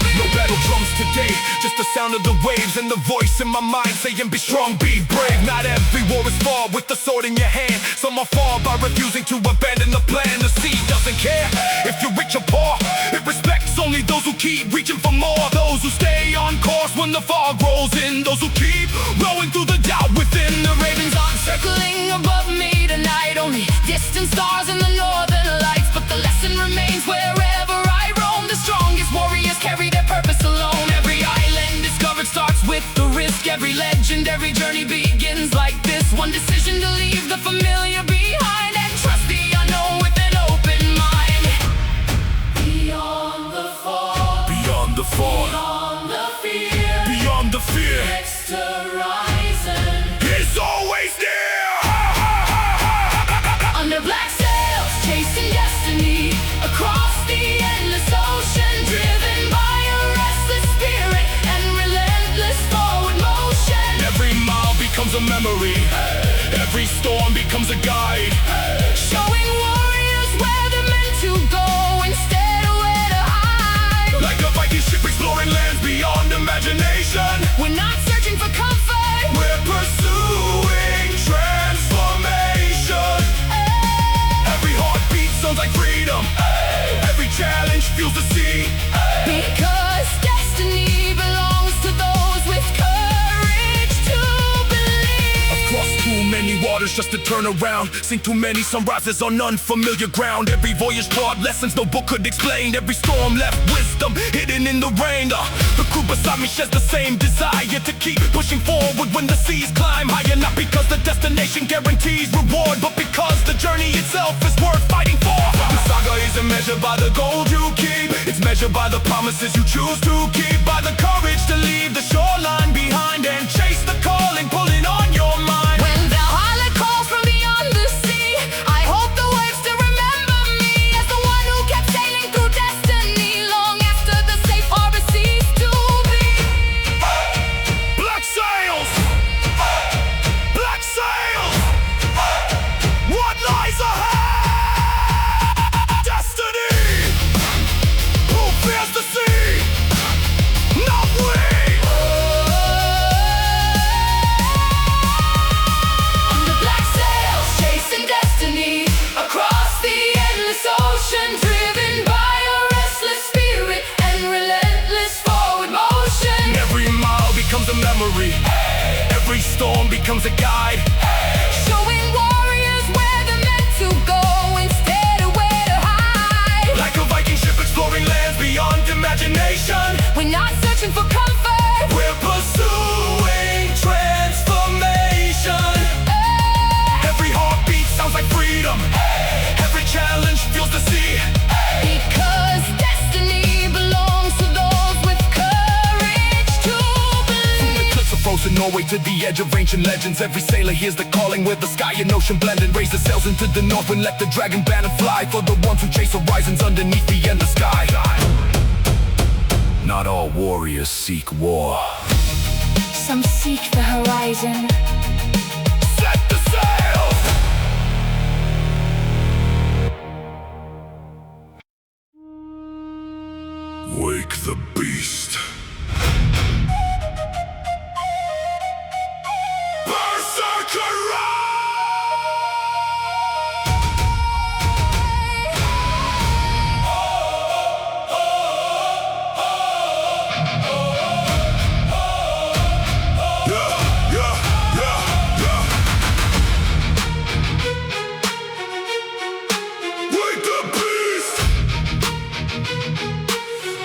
[SPEAKER 2] believe.
[SPEAKER 1] No battle drums today, just the sound of the waves and the voice in my mind saying be strong, be brave. Not every war is fought with the sword in your hand. Some are fall by refusing to abandon the plan. The sea doesn't care if you're rich or poor, it respects only those who keep reaching for more. Those who stay on course when the fog rolls in, those who keep rowing through the doubt within.
[SPEAKER 2] The ravens aren't circling above me tonight, only distant stars in the northern lights. But the lesson remains wherever I roam. The strongest warriors carry their purpose alone. Every island discovered starts with the risk. Every legendary journey begins like this. One decision to leave the familiar behind and trust the unknown with an open mind. Beyond the fog,
[SPEAKER 1] beyond the fog,
[SPEAKER 2] beyond the fear,
[SPEAKER 1] beyond the fear,
[SPEAKER 2] next horizon
[SPEAKER 1] is always near.
[SPEAKER 2] Under black sails, chasing destiny across the endless ocean, driven by a restless spirit and relentless forward motion.
[SPEAKER 1] Every mile becomes a memory, every storm becomes a guide,
[SPEAKER 2] showing warriors where they're meant to go instead of where to hide.
[SPEAKER 1] Like a Viking ship exploring lands beyond imagination.
[SPEAKER 2] We're not searching for comfort,
[SPEAKER 1] we're pursuing transformation. Every heartbeat sounds like freedom, every challenge fuels the sea.
[SPEAKER 2] Because destiny belongs to those with courage to believe.
[SPEAKER 1] I've crossed too many waters just to turn around, seen too many sunrises on unfamiliar ground. Every voyage taught lessons no book could explain. Every storm left wisdom hidden in the rain. The crew beside me shares the same desire to keep pushing forward when the seas climb higher. Not because the destination guarantees reward, but because the journey itself is worth fighting for. The saga isn't measured by the gold you keep, it's measured by the promises you choose to keep. By the courage to leave the shoreline behind and chase the calling pulling on your mind.
[SPEAKER 2] When Valhalla calls from beyond the sea, I hope the waves still remember me as the one who kept sailing through destiny long after the safe harbor ceased to be.
[SPEAKER 1] Black sails! Black sails! What lies ahead? Destiny! Who fears the sea? Not we! memory. Every storm becomes a guide,
[SPEAKER 2] Showing warriors where they're meant to go instead of where to hide.
[SPEAKER 1] like a Viking ship exploring lands beyond imagination.
[SPEAKER 2] We're not searching for comfort,
[SPEAKER 1] We're pursuing transformation. Every heartbeat sounds like freedom. Every challenge feels the sea.
[SPEAKER 2] because destiny belongs to those with courage to
[SPEAKER 1] From the
[SPEAKER 2] believe.
[SPEAKER 1] cliffs of frozen Norway to the edge of ancient legends, every sailor hears the calling where the sky and ocean blend, and raise the sails into the north and let the dragon banner fly for the ones who chase horizons underneath the endless sky. Not all warriors seek war.
[SPEAKER 2] Some seek the horizon.
[SPEAKER 1] Set the sail! Wake the beast. Berserker Wake the beast!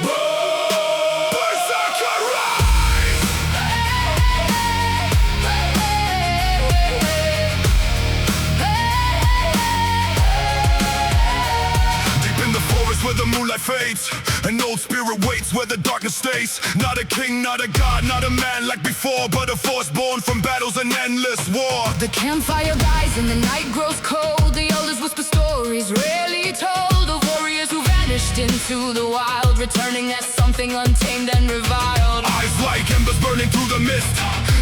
[SPEAKER 1] Berserker rise! Deep in the forest where the moonlight fades, an old spirit waits where the darkness stays. Not a king, not a god, not a man like before, but a force born from battles and endless war.
[SPEAKER 2] The campfire dies and the night grows cold. The elders whisper stories rarely told of warriors who vanished into the wild, returning as something untamed and reviled.
[SPEAKER 1] Eyes like embers burning through the mist,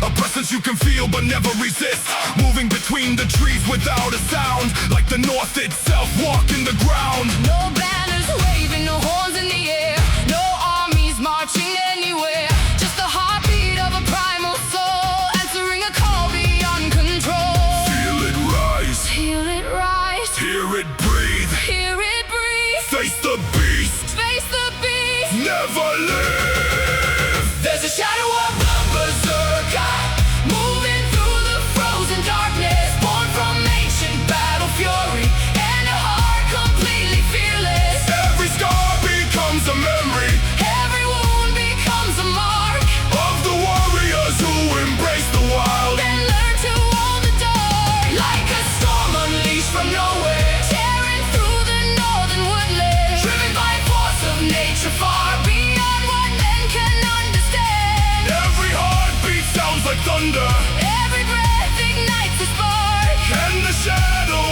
[SPEAKER 1] a presence you can feel but never resist. Moving between the trees without a sound, like the north itself walking the ground.
[SPEAKER 2] No banners waving, no horns in the air, no armies marching anywhere. Just the heartbeat of a primal soul, answering a call beyond control.
[SPEAKER 1] Feel it rise,
[SPEAKER 2] Feel it rise,
[SPEAKER 1] hear it breathe.
[SPEAKER 2] hear it breathe.
[SPEAKER 1] Face the beast,
[SPEAKER 2] Face the beast.
[SPEAKER 1] never live.
[SPEAKER 2] There's a shadow of the berserker moving through the frozen darkness, born from ancient battle fury and a heart completely fearless.
[SPEAKER 1] Every scar becomes a memory
[SPEAKER 2] Every wound becomes a mark,
[SPEAKER 1] of the warriors who embrace the wild.
[SPEAKER 2] then learn to hold the dark. Like a storm unleashed from nowhere, tearing through the northern woodlands, driven by force of nature far beyond what men can understand.
[SPEAKER 1] Every heartbeat sounds like thunder,
[SPEAKER 2] Every breath ignites a spark.
[SPEAKER 1] and the shadow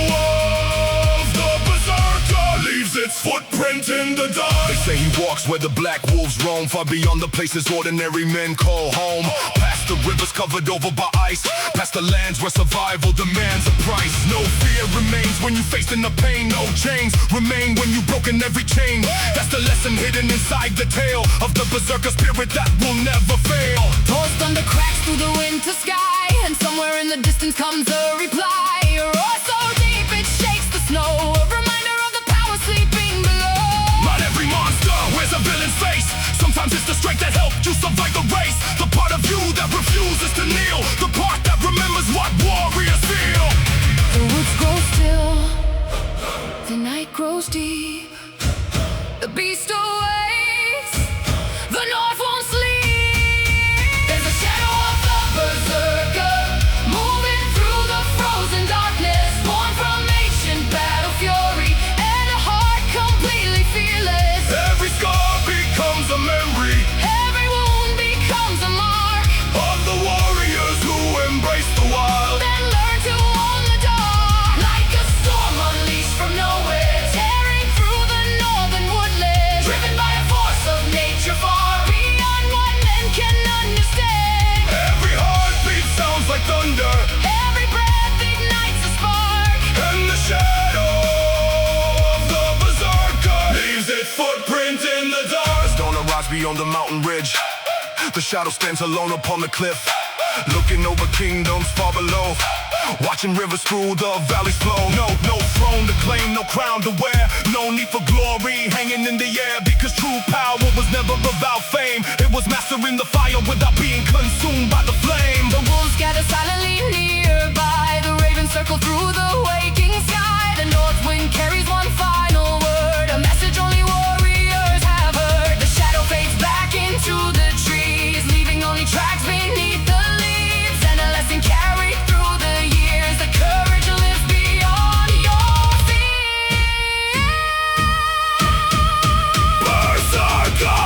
[SPEAKER 1] of the berserker leaves its footprint in the dark. They say he walks where the black wolves roam, far beyond the places ordinary men call home. Past the rivers covered over by ice, past the lands where survival demands a price. No fear remains when you facing the pain, no chains remain when you've broken every chain. That's the lesson hidden inside the tale of the berserker spirit that will never fail.
[SPEAKER 2] Thor's thunder cracks through the winter sky, and somewhere in the distance comes a reply. A roar so deep it shakes the snow, a reminder of the power sleeping below.
[SPEAKER 1] Not every monster wears a villain's face. Sometimes it's the strength that helped you survive the race. The part of you that refuses to kneel, the part that remembers what warriors feel.
[SPEAKER 2] The woods grow still, the night grows deep, the beast awaits, the north won't sleep. There's a shadow of the berserker moving through the frozen darkness, born from ancient battle fury and a heart completely fearless.
[SPEAKER 1] Every scar becomes a memory
[SPEAKER 2] Every wound becomes a mark,
[SPEAKER 1] of the warriors who embrace the wild.
[SPEAKER 2] then learn to own the dark. Like a storm unleashed from nowhere, tearing through the northern woodlands, driven by a force of nature far beyond what men can understand.
[SPEAKER 1] Every heartbeat sounds like thunder,
[SPEAKER 2] Every breath ignites a spark,
[SPEAKER 1] and the shadow of the berserker leaves its footprint in the dark. As dawn arrives beyond the mountain ridge, the shadow stands alone upon the cliff. looking over kingdoms far below, watching rivers through the valleys flow. No throne to claim, no crown to wear, no need for glory hanging in the air, because true power was never about fame. It was mastering the fire without being consumed by the flame.
[SPEAKER 2] The wolves gather silently nearby, the ravens circle through the waking sky. The north wind carries one final word, a message only warriors have heard. The shadow fades back into the trees, leaving only tracks beneath the leaves, and a lesson carried through the years. The courage lives beyond your fear.
[SPEAKER 1] Berserker!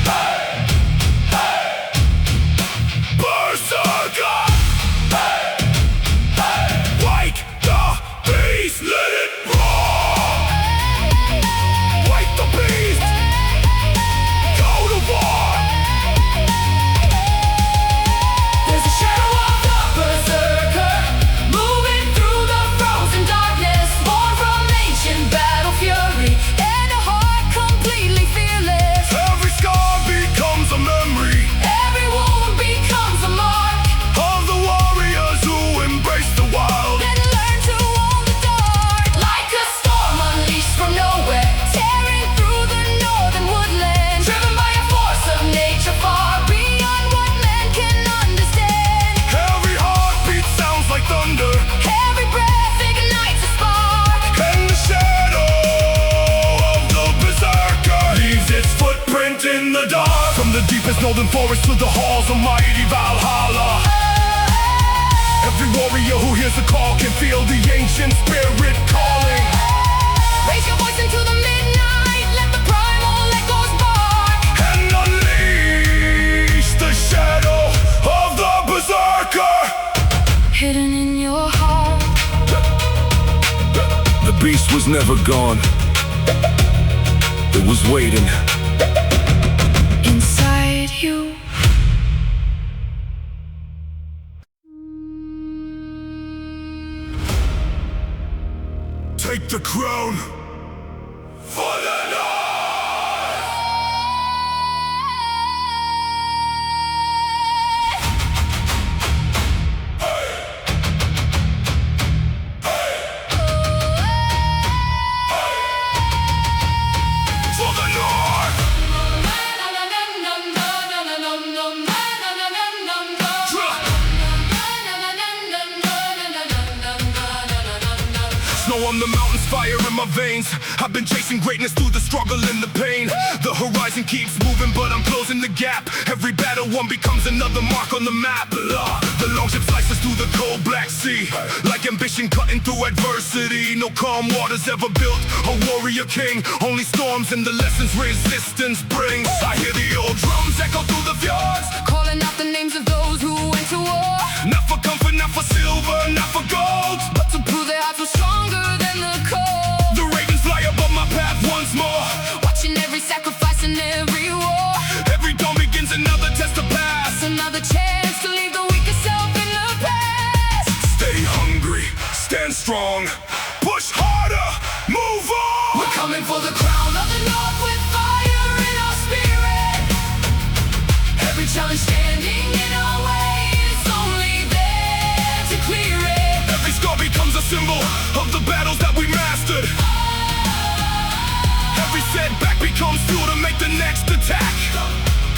[SPEAKER 1] Hey! Hey! Berserker! Hey! Hey! Wake the beast, let it roar! Wake the beast! Go to war!
[SPEAKER 2] There's a shadow of the berserker, moving through the frozen darkness, born from ancient battle fury, and a heart completely fearless.
[SPEAKER 1] Every scar becomes a memory
[SPEAKER 2] Every wound becomes a mark,
[SPEAKER 1] of the warriors who embrace the wild.
[SPEAKER 2] then learn to own the dark. Like a storm unleashed from nowhere, tearing through the northern woodland, driven by a force of nature far beyond what man can understand.
[SPEAKER 1] Every heartbeat sounds like thunder,
[SPEAKER 2] Every breath ignites a spark.
[SPEAKER 1] and the shadow of the berserker leaves its footprint in the dark. From the deepest northern forest to the halls of mighty Valhalla, every warrior who hears the call can feel the ancient spirit calling.
[SPEAKER 2] Raise your voice into the midnight, let the primal echoes bark.
[SPEAKER 1] And unleash the shadow of the berserker.
[SPEAKER 2] Hidden in your heart,
[SPEAKER 1] The beast was never gone. It was waiting.
[SPEAKER 2] inside you.
[SPEAKER 1] Take the crown for the snow on the mountains, fire in my veins. I've been chasing greatness through the struggle and the pain. The horizon keeps moving, but I'm closing the gap. Every battle one becomes another mark on the map. The longship slices through the cold Black Sea, like ambition cutting through adversity. No calm waters ever built a warrior king, only storms and the lessons resistance brings. I hear the old drums echo through the fjords,
[SPEAKER 2] Calling out the names of those who went to war,
[SPEAKER 1] not for comfort, not for silver, not for gold,
[SPEAKER 2] but to prove their hearts were stronger than the cold.
[SPEAKER 1] the ravens fly above my path once more.
[SPEAKER 2] Watching every sacrifice and every war,
[SPEAKER 1] Every dawn begins another test to pass.
[SPEAKER 2] another chance to leave the weakest self in the past.
[SPEAKER 1] Stay hungry, stand strong, push harder, move on.
[SPEAKER 2] We're coming for the crown of the north with fire in our spirit. Every challenge standing in our way, it's only there to clear it.
[SPEAKER 1] Every scar becomes a symbol of the battles that we mastered. Every setback becomes fuel to make the next attack.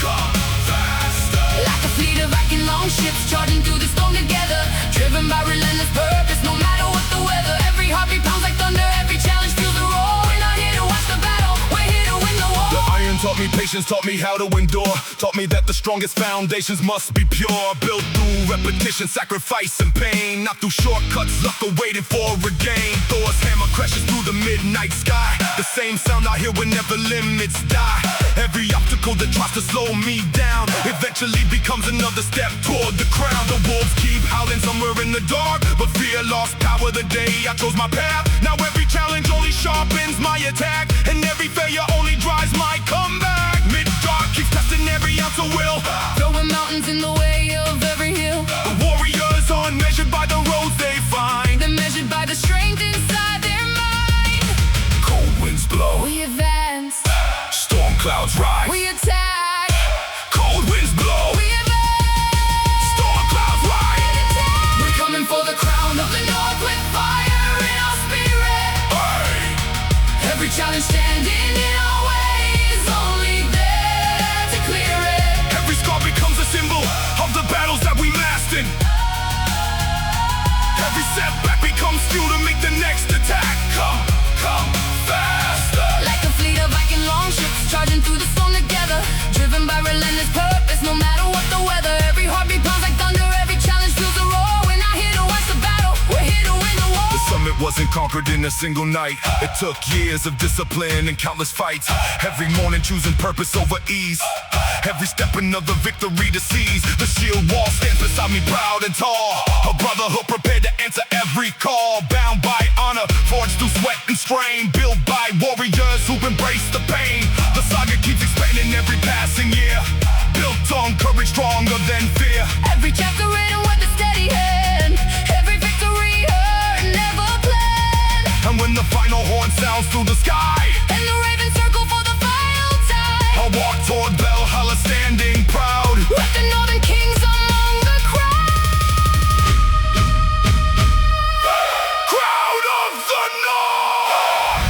[SPEAKER 1] Come faster.
[SPEAKER 2] Like a fleet of Viking longships charging through the storm together, driven by relentless purpose, no matter what the weather. Every heartbeat pounds like thunder, every challenge feels the roar. We're not here to watch the battle, we're here to win the war.
[SPEAKER 1] The iron taught me patience, taught me how to endure, taught me that the strongest foundations must be pure, built through repetition, sacrifice and pain, not through shortcuts, luck awaited for a gain. Thor's hammer crashes through the midnight sky, the same sound I hear whenever limits die. Every obstacle that tries to slow me down eventually becomes another step toward the crown. The wolves keep howling somewhere in the dark, but fear lost power the day I chose my path. Now every challenge only sharpens my attack, and every failure only drives my comeback. Mid-dark keeps testing every ounce of will,
[SPEAKER 2] Throwing mountains in the way of every hill,
[SPEAKER 1] the warriors aren't measured by the roads they find.
[SPEAKER 2] they're measured by the strength inside their mind.
[SPEAKER 1] Cold winds blow,
[SPEAKER 2] We advance,
[SPEAKER 1] storm clouds rise.
[SPEAKER 2] we attack,
[SPEAKER 1] Cold winds blow,
[SPEAKER 2] we advance.
[SPEAKER 1] storm clouds wasn't conquered in a single night. It took years of discipline and countless fights. Every morning choosing purpose over ease. Every step another victory to seize. The shield wall stands beside me proud and tall. A brotherhood prepared to answer every call. Bound by honor, forged through sweat and strain. Built by warriors who've embraced the pain. The saga keeps expanding every passing year. Built on courage stronger than fear.
[SPEAKER 2] Every chapter written with a steady hand. Every victory earned, never planned.
[SPEAKER 1] And when the final horn sounds through the sky,
[SPEAKER 2] And the ravens circle for the final time,
[SPEAKER 1] I walk toward Valhalla standing proud.
[SPEAKER 2] with the northern kings among the crowd.
[SPEAKER 1] Crowd of the North!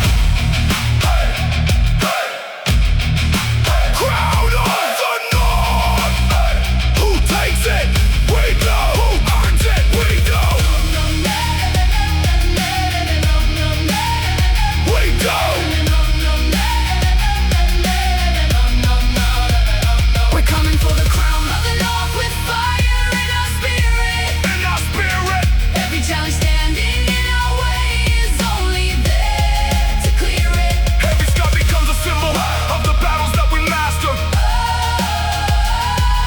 [SPEAKER 1] Crowd of the North! Who takes it? We do! Who earns it? We do! We do!
[SPEAKER 2] We're coming for the crown of the North with fire in our spirit.
[SPEAKER 1] In our spirit!
[SPEAKER 2] Every challenge standing in our way is only there to clear it.
[SPEAKER 1] Every scar becomes a symbol of the battles that we master.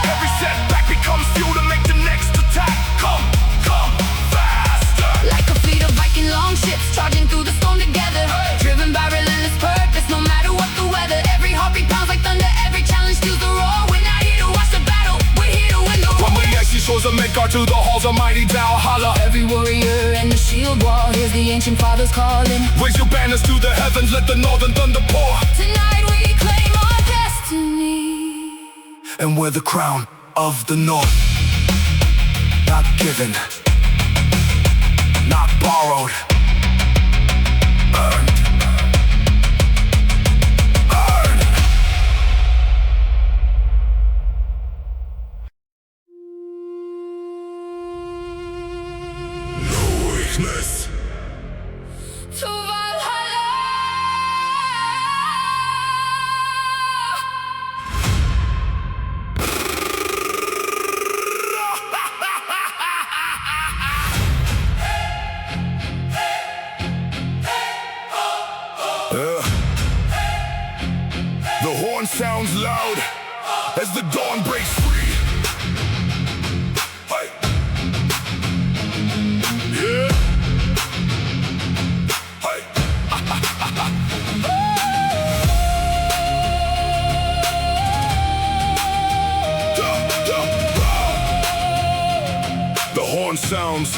[SPEAKER 1] Every setback becomes fuel to make the next attack come faster.
[SPEAKER 2] Like a fleet of Viking longships charging through the storm together, driven by relentless purpose, no matter what the weather. Every heartbeat pounds like thunder, every challenge steals the roar. We're not here to watch the battle, we're here to win the war.
[SPEAKER 1] From the icy shores of Midgard to the halls of mighty Valhalla,
[SPEAKER 2] Every warrior and the shield wall, here's the ancient fathers calling.
[SPEAKER 1] raise your banners to the heavens, let the northern thunder pour.
[SPEAKER 2] Tonight we claim our destiny.
[SPEAKER 1] And we're the crown of the North. Not given, not borrowed, earned. Earned. No weakness.
[SPEAKER 2] To Valhalla.
[SPEAKER 1] The horn sounds loud as the dawn breaks free. Hey. Yeah. Hey. The horn sounds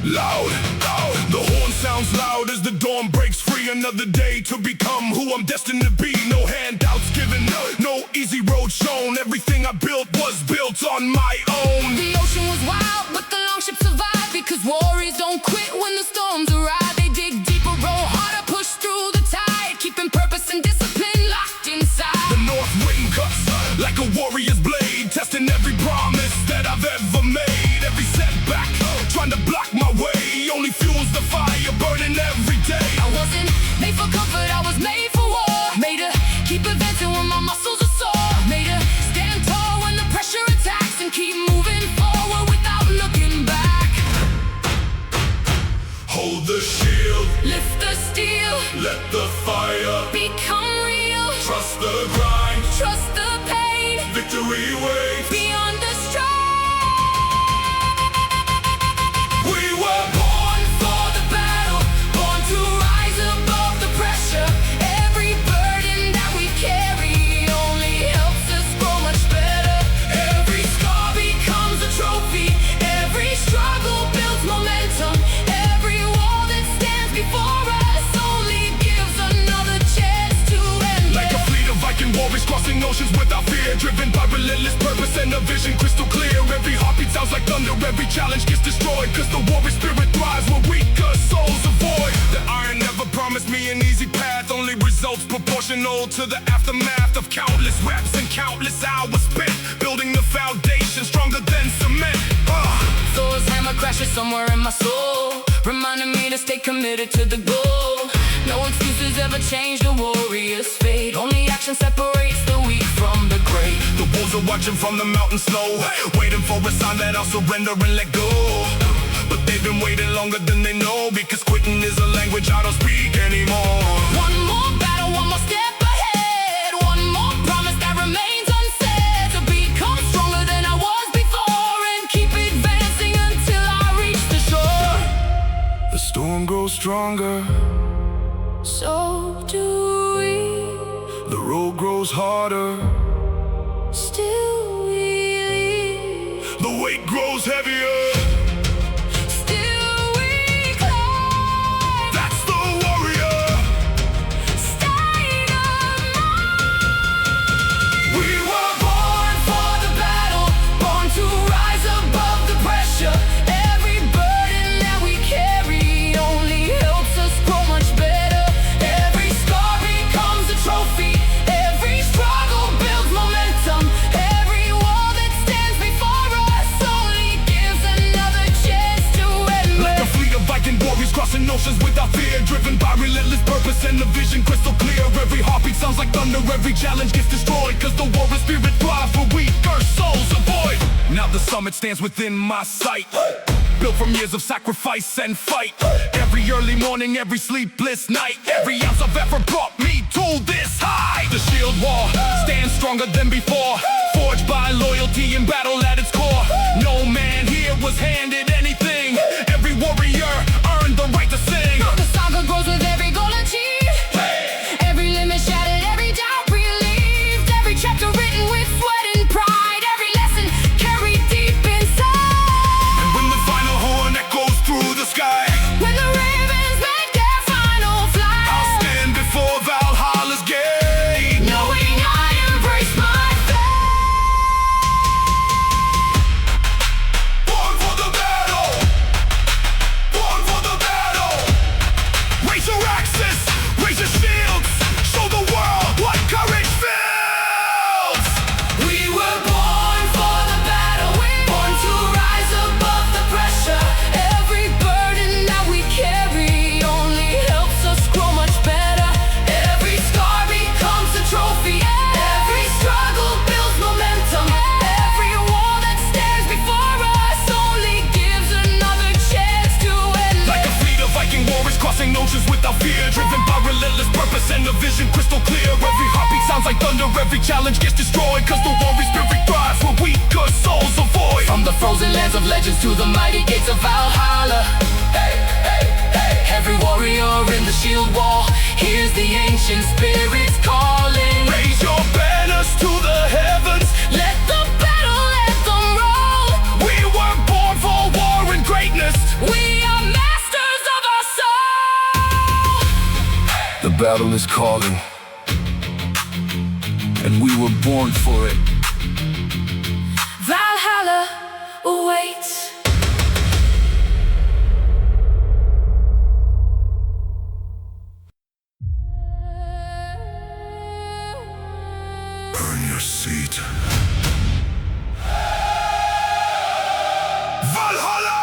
[SPEAKER 1] loud. The horn sounds loud as the dawn breaks free. Another day to become who I'm destined to be. No handouts given, no easy road shown. Everything I built was built on my own.
[SPEAKER 2] The ocean was wild, but the longship survived, because warriors don't quit when the storms arrive. They dig deeper, row harder, push through the tide, keeping purpose and discipline locked inside.
[SPEAKER 1] The north wind cuts like a warrior's blade, testing every promise that I've ever made. Every setback, trying to block my way, only fuels the fire burning every day.
[SPEAKER 2] I wasn't made for comfort, I was made for war. Made to keep advancing when my muscles are sore. Made to stand tall when the pressure attacks, and keep moving forward without looking back.
[SPEAKER 1] Hold the shield,
[SPEAKER 2] Lift the steel,
[SPEAKER 1] let the fire
[SPEAKER 2] become real.
[SPEAKER 1] trust the grind,
[SPEAKER 2] Trust the pain,
[SPEAKER 1] victory waits.
[SPEAKER 2] beyond the strife.
[SPEAKER 1] We were
[SPEAKER 2] Born for the battle, born to rise above the pressure. Every burden that we carry only helps us grow much better. Every scar becomes a trophy, every struggle builds momentum. Every wall that stands before us only gives another chance to end
[SPEAKER 1] like a
[SPEAKER 2] it.
[SPEAKER 1] fleet of Viking warriors crossing oceans without fear, driven by relentless purpose and a vision crystal clear. Every heartbeat sounds like thunder, every challenge gets destroyed, cause the warrior spirit thrives where weaker souls avoid. The iron never promised me an easy path, only results proportional to the aftermath of countless reps and countless hours spent building the foundation stronger than cement.
[SPEAKER 2] Thor's hammer crashes somewhere in my soul, reminding me to stay committed to the goal. No excuses ever change the warrior's fate, only action separates the weak from the great.
[SPEAKER 1] The wolves are watching from the mountain snow, waiting for a sign that I'll surrender and let go. But they've been waiting longer than they know, because quitting is a language I don't speak anymore.
[SPEAKER 2] One more battle, one more step ahead, one more promise that remains unsaid, to become stronger than I was before, and keep advancing until I reach the shore.
[SPEAKER 1] The storm grows stronger,
[SPEAKER 2] so do we.
[SPEAKER 1] the road grows harder,
[SPEAKER 2] Still we lead.
[SPEAKER 1] the weight grows heavier.
[SPEAKER 2] Still we climb.
[SPEAKER 1] That's the warrior.
[SPEAKER 2] State of mind. We were born for the battle, born to rise above the pressure. Every burden that we carry only helps us grow much better. Every scar becomes a trophy. Every struggle builds momentum. Every wall that stands before us only gives another chance to admit.
[SPEAKER 1] Like a fleet of Viking warriors crossing oceans without fear, driven by relentless purpose and a vision crystal clear. Every heartbeat sounds like thunder, every challenge gets destroyed, cause the warrior spirit thrives for weaker souls avoid. Now the summit stands within my sight, built from years of sacrifice and fight. Every early morning, every sleepless night, every ounce of effort brought me to this height. The shield wall stands stronger than before, forged by loyalty and battle at its core. No man here was handed anything. Every warrior earned the right to sing.
[SPEAKER 2] The saga grows with every goal achieved. Every limit shattered, every doubt relieved. Every chapter written with sweat and pride. Every lesson carried deep inside.
[SPEAKER 1] And when the final horn echoes through the sky,
[SPEAKER 2] When the ravens make their final
[SPEAKER 1] I'll
[SPEAKER 2] flight,
[SPEAKER 1] stand before Valhalla's gate,
[SPEAKER 2] knowing I embrace my fate.
[SPEAKER 1] born for the battle, born for the battle. Raise your axes, raise your shields, show the world what courage feels.
[SPEAKER 2] We were born for the battle, born to rise above the pressure. Every burden that we carry only helps us grow much better. Every scar becomes a trophy. Every struggle builds momentum. Every wall that stands before us only gives another chance to end.
[SPEAKER 1] Like a fleet of Viking warriors crossing oceans without fear, driven by relentless purpose and a vision crystal clear. Every heartbeat sounds like thunder, every challenge gets destroyed, cause the warrior spirit thrives where weaker souls avoid.
[SPEAKER 2] From the frozen lands of legends to the mighty gates of Valhalla, hey, hey, hey. Every warrior in the shield wall hears the ancient spirits calling.
[SPEAKER 1] Raise your banners to the heavens,
[SPEAKER 2] Let the battle anthem roll.
[SPEAKER 1] we were born for war and greatness.
[SPEAKER 2] We are masters of our soul.
[SPEAKER 1] The battle is calling, and we were born for it.
[SPEAKER 2] Valhalla awaits.
[SPEAKER 1] Earn your seat. Valhalla!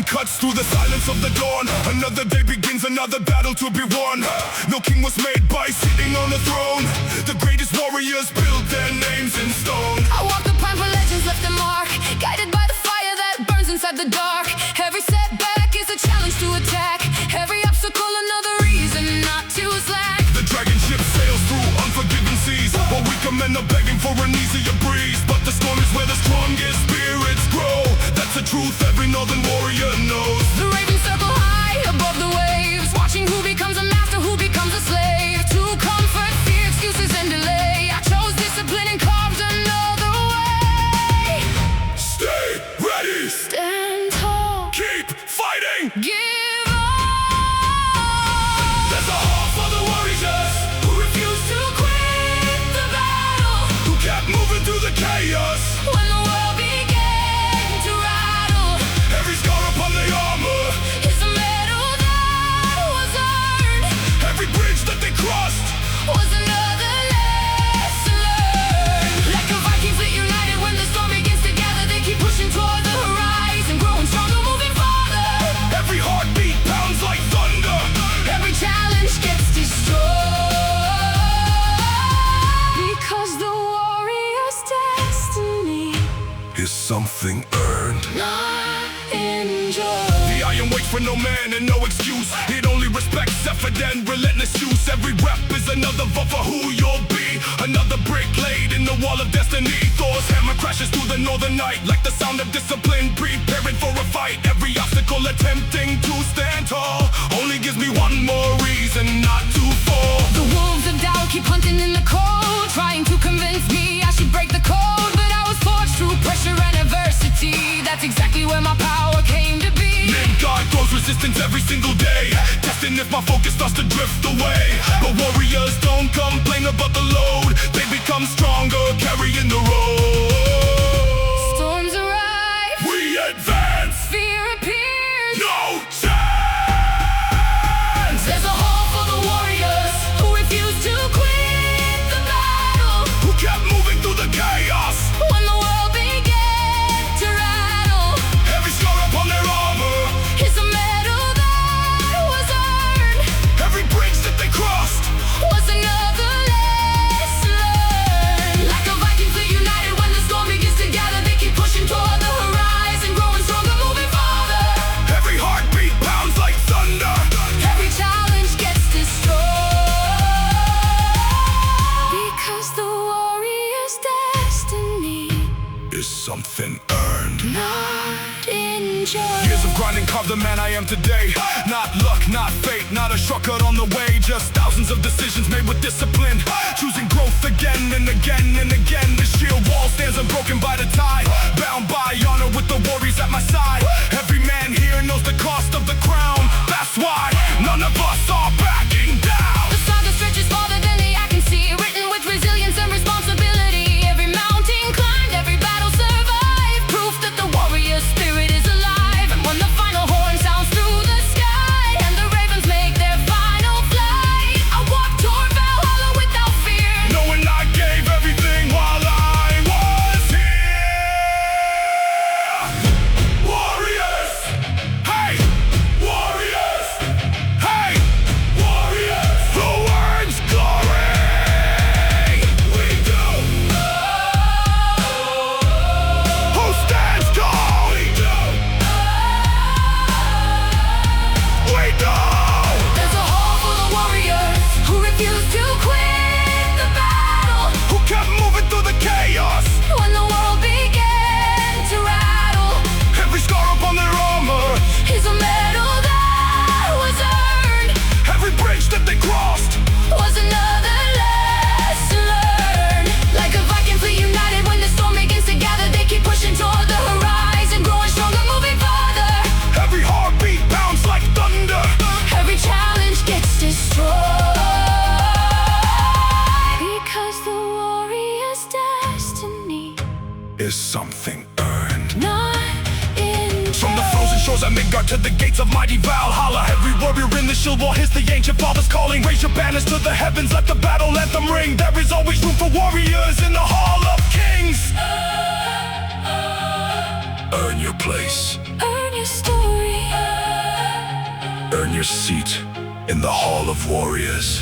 [SPEAKER 1] Cuts through the silence of the dawn. Another day begins, another battle to be won. No king was made by sitting on the throne. The greatest warriors built their names in stone.
[SPEAKER 2] I walk the path where legends left a mark, guided by the fire that burns inside the dark. Every setback is a challenge to attack. Every obstacle another reason not to slack.
[SPEAKER 1] The dragon ship sails through unforgiving seas, while weaker men are begging for an easier breeze. But the storm is where the strongest spirits grow. That's the truth every northern warrior knows.
[SPEAKER 2] The ravens circle high above the waves, watching who becomes a master, who becomes a slave. To comfort, fear, excuses, and delay, I chose discipline and carved another way.
[SPEAKER 1] Stay ready,
[SPEAKER 2] Stand tall,
[SPEAKER 1] keep fighting.
[SPEAKER 2] give up.
[SPEAKER 1] There's a heart for the warriors
[SPEAKER 2] Who refuse to quit the battle
[SPEAKER 1] who kept moving through the chaos.
[SPEAKER 2] when the world began to rattle.
[SPEAKER 1] Every scar upon the armor
[SPEAKER 2] enjoy.
[SPEAKER 1] The iron waits for no man and no excuse. It only respects effort and relentless use. Every rep is another vote for who you'll be. Another brick laid in the wall of destiny. Thor's hammer crashes through the northern night like the sound of discipline, preparing for a fight. Every obstacle attempting to stand tall only gives me one more reason not to fall.
[SPEAKER 2] The wolves of doubt keep hunting in the cold, trying to convince me I should break the code. But I was forged through pressure and adversity. That's exactly where my power came to be.
[SPEAKER 1] God throws resistance every single day, testing if my focus starts to drift away. But warriors don't complain about the load. They become stronger, carrying the road.
[SPEAKER 2] Storms arrive,
[SPEAKER 1] We advance,
[SPEAKER 2] fear appears.
[SPEAKER 1] no chance.
[SPEAKER 2] There's a hall for the warriors who refuse to quit the battle.
[SPEAKER 1] Who kept moving through the chaos
[SPEAKER 2] When the world began to rattle,
[SPEAKER 1] every scar upon their armor,
[SPEAKER 2] is a medal that was earned,
[SPEAKER 1] every bridge that they crossed.
[SPEAKER 2] was another lesson learned. Like a Viking fleet united, when the storm begins to gather, they keep pushing toward the horizon, growing stronger, moving farther.
[SPEAKER 1] Every heartbeat pounds like thunder.
[SPEAKER 2] Every challenge gets destroyed, because the warrior's destiny
[SPEAKER 1] Is something earned.
[SPEAKER 2] not enjoyed.
[SPEAKER 1] Years of grinding carved the man I am today. Not luck, not fate, not a shortcut on the way. Just thousands of decisions made with discipline, choosing growth again and again and again. The shield wall stands unbroken by the tide, bound by honor with the warriors at my side. Every man here knows the cost of the crown. That's why none of us are backing down.
[SPEAKER 2] The saga stretches farther than the eye can see, written with resilience and responsibility. Every mountain climbed, every battle survived, proof that the warrior spirit is alive. And when the final horn sounds through the sky and the ravens make their final flight, I walk toward Valhalla without fear.
[SPEAKER 1] Knowing I gave everything while I was here. Warriors! Hey! Warriors! Hey! Warriors! The word's glory! We do! Who stands tall? We do! We do!
[SPEAKER 2] There's a hall for the warriors who refuse to quit the battle.
[SPEAKER 1] Who kept moving through the chaos,
[SPEAKER 2] When the world began to rattle,
[SPEAKER 1] every scar upon their armor,
[SPEAKER 2] is a medal that was earned,
[SPEAKER 1] every bridge that they crossed.
[SPEAKER 2] was another lesson learned. Like a Viking fleet united, when the storm begins to gather, they keep pushing toward the horizon, growing stronger, moving farther.
[SPEAKER 1] Every heartbeat pounds like thunder.
[SPEAKER 2] Every challenge gets destroyed, because the warrior's destiny
[SPEAKER 1] Is something earned.
[SPEAKER 2] not enjoyed.
[SPEAKER 1] From the frozen shores of Midgard to the gates of mighty Valhalla, every warrior in the shield wall hears the ancient fathers calling. Raise your banners to the heavens, let the battle anthem ring. There is always room for warriors in the Hall of Kings. Earn your place,
[SPEAKER 2] Earn your story.
[SPEAKER 1] earn your seat in the Hall of Warriors.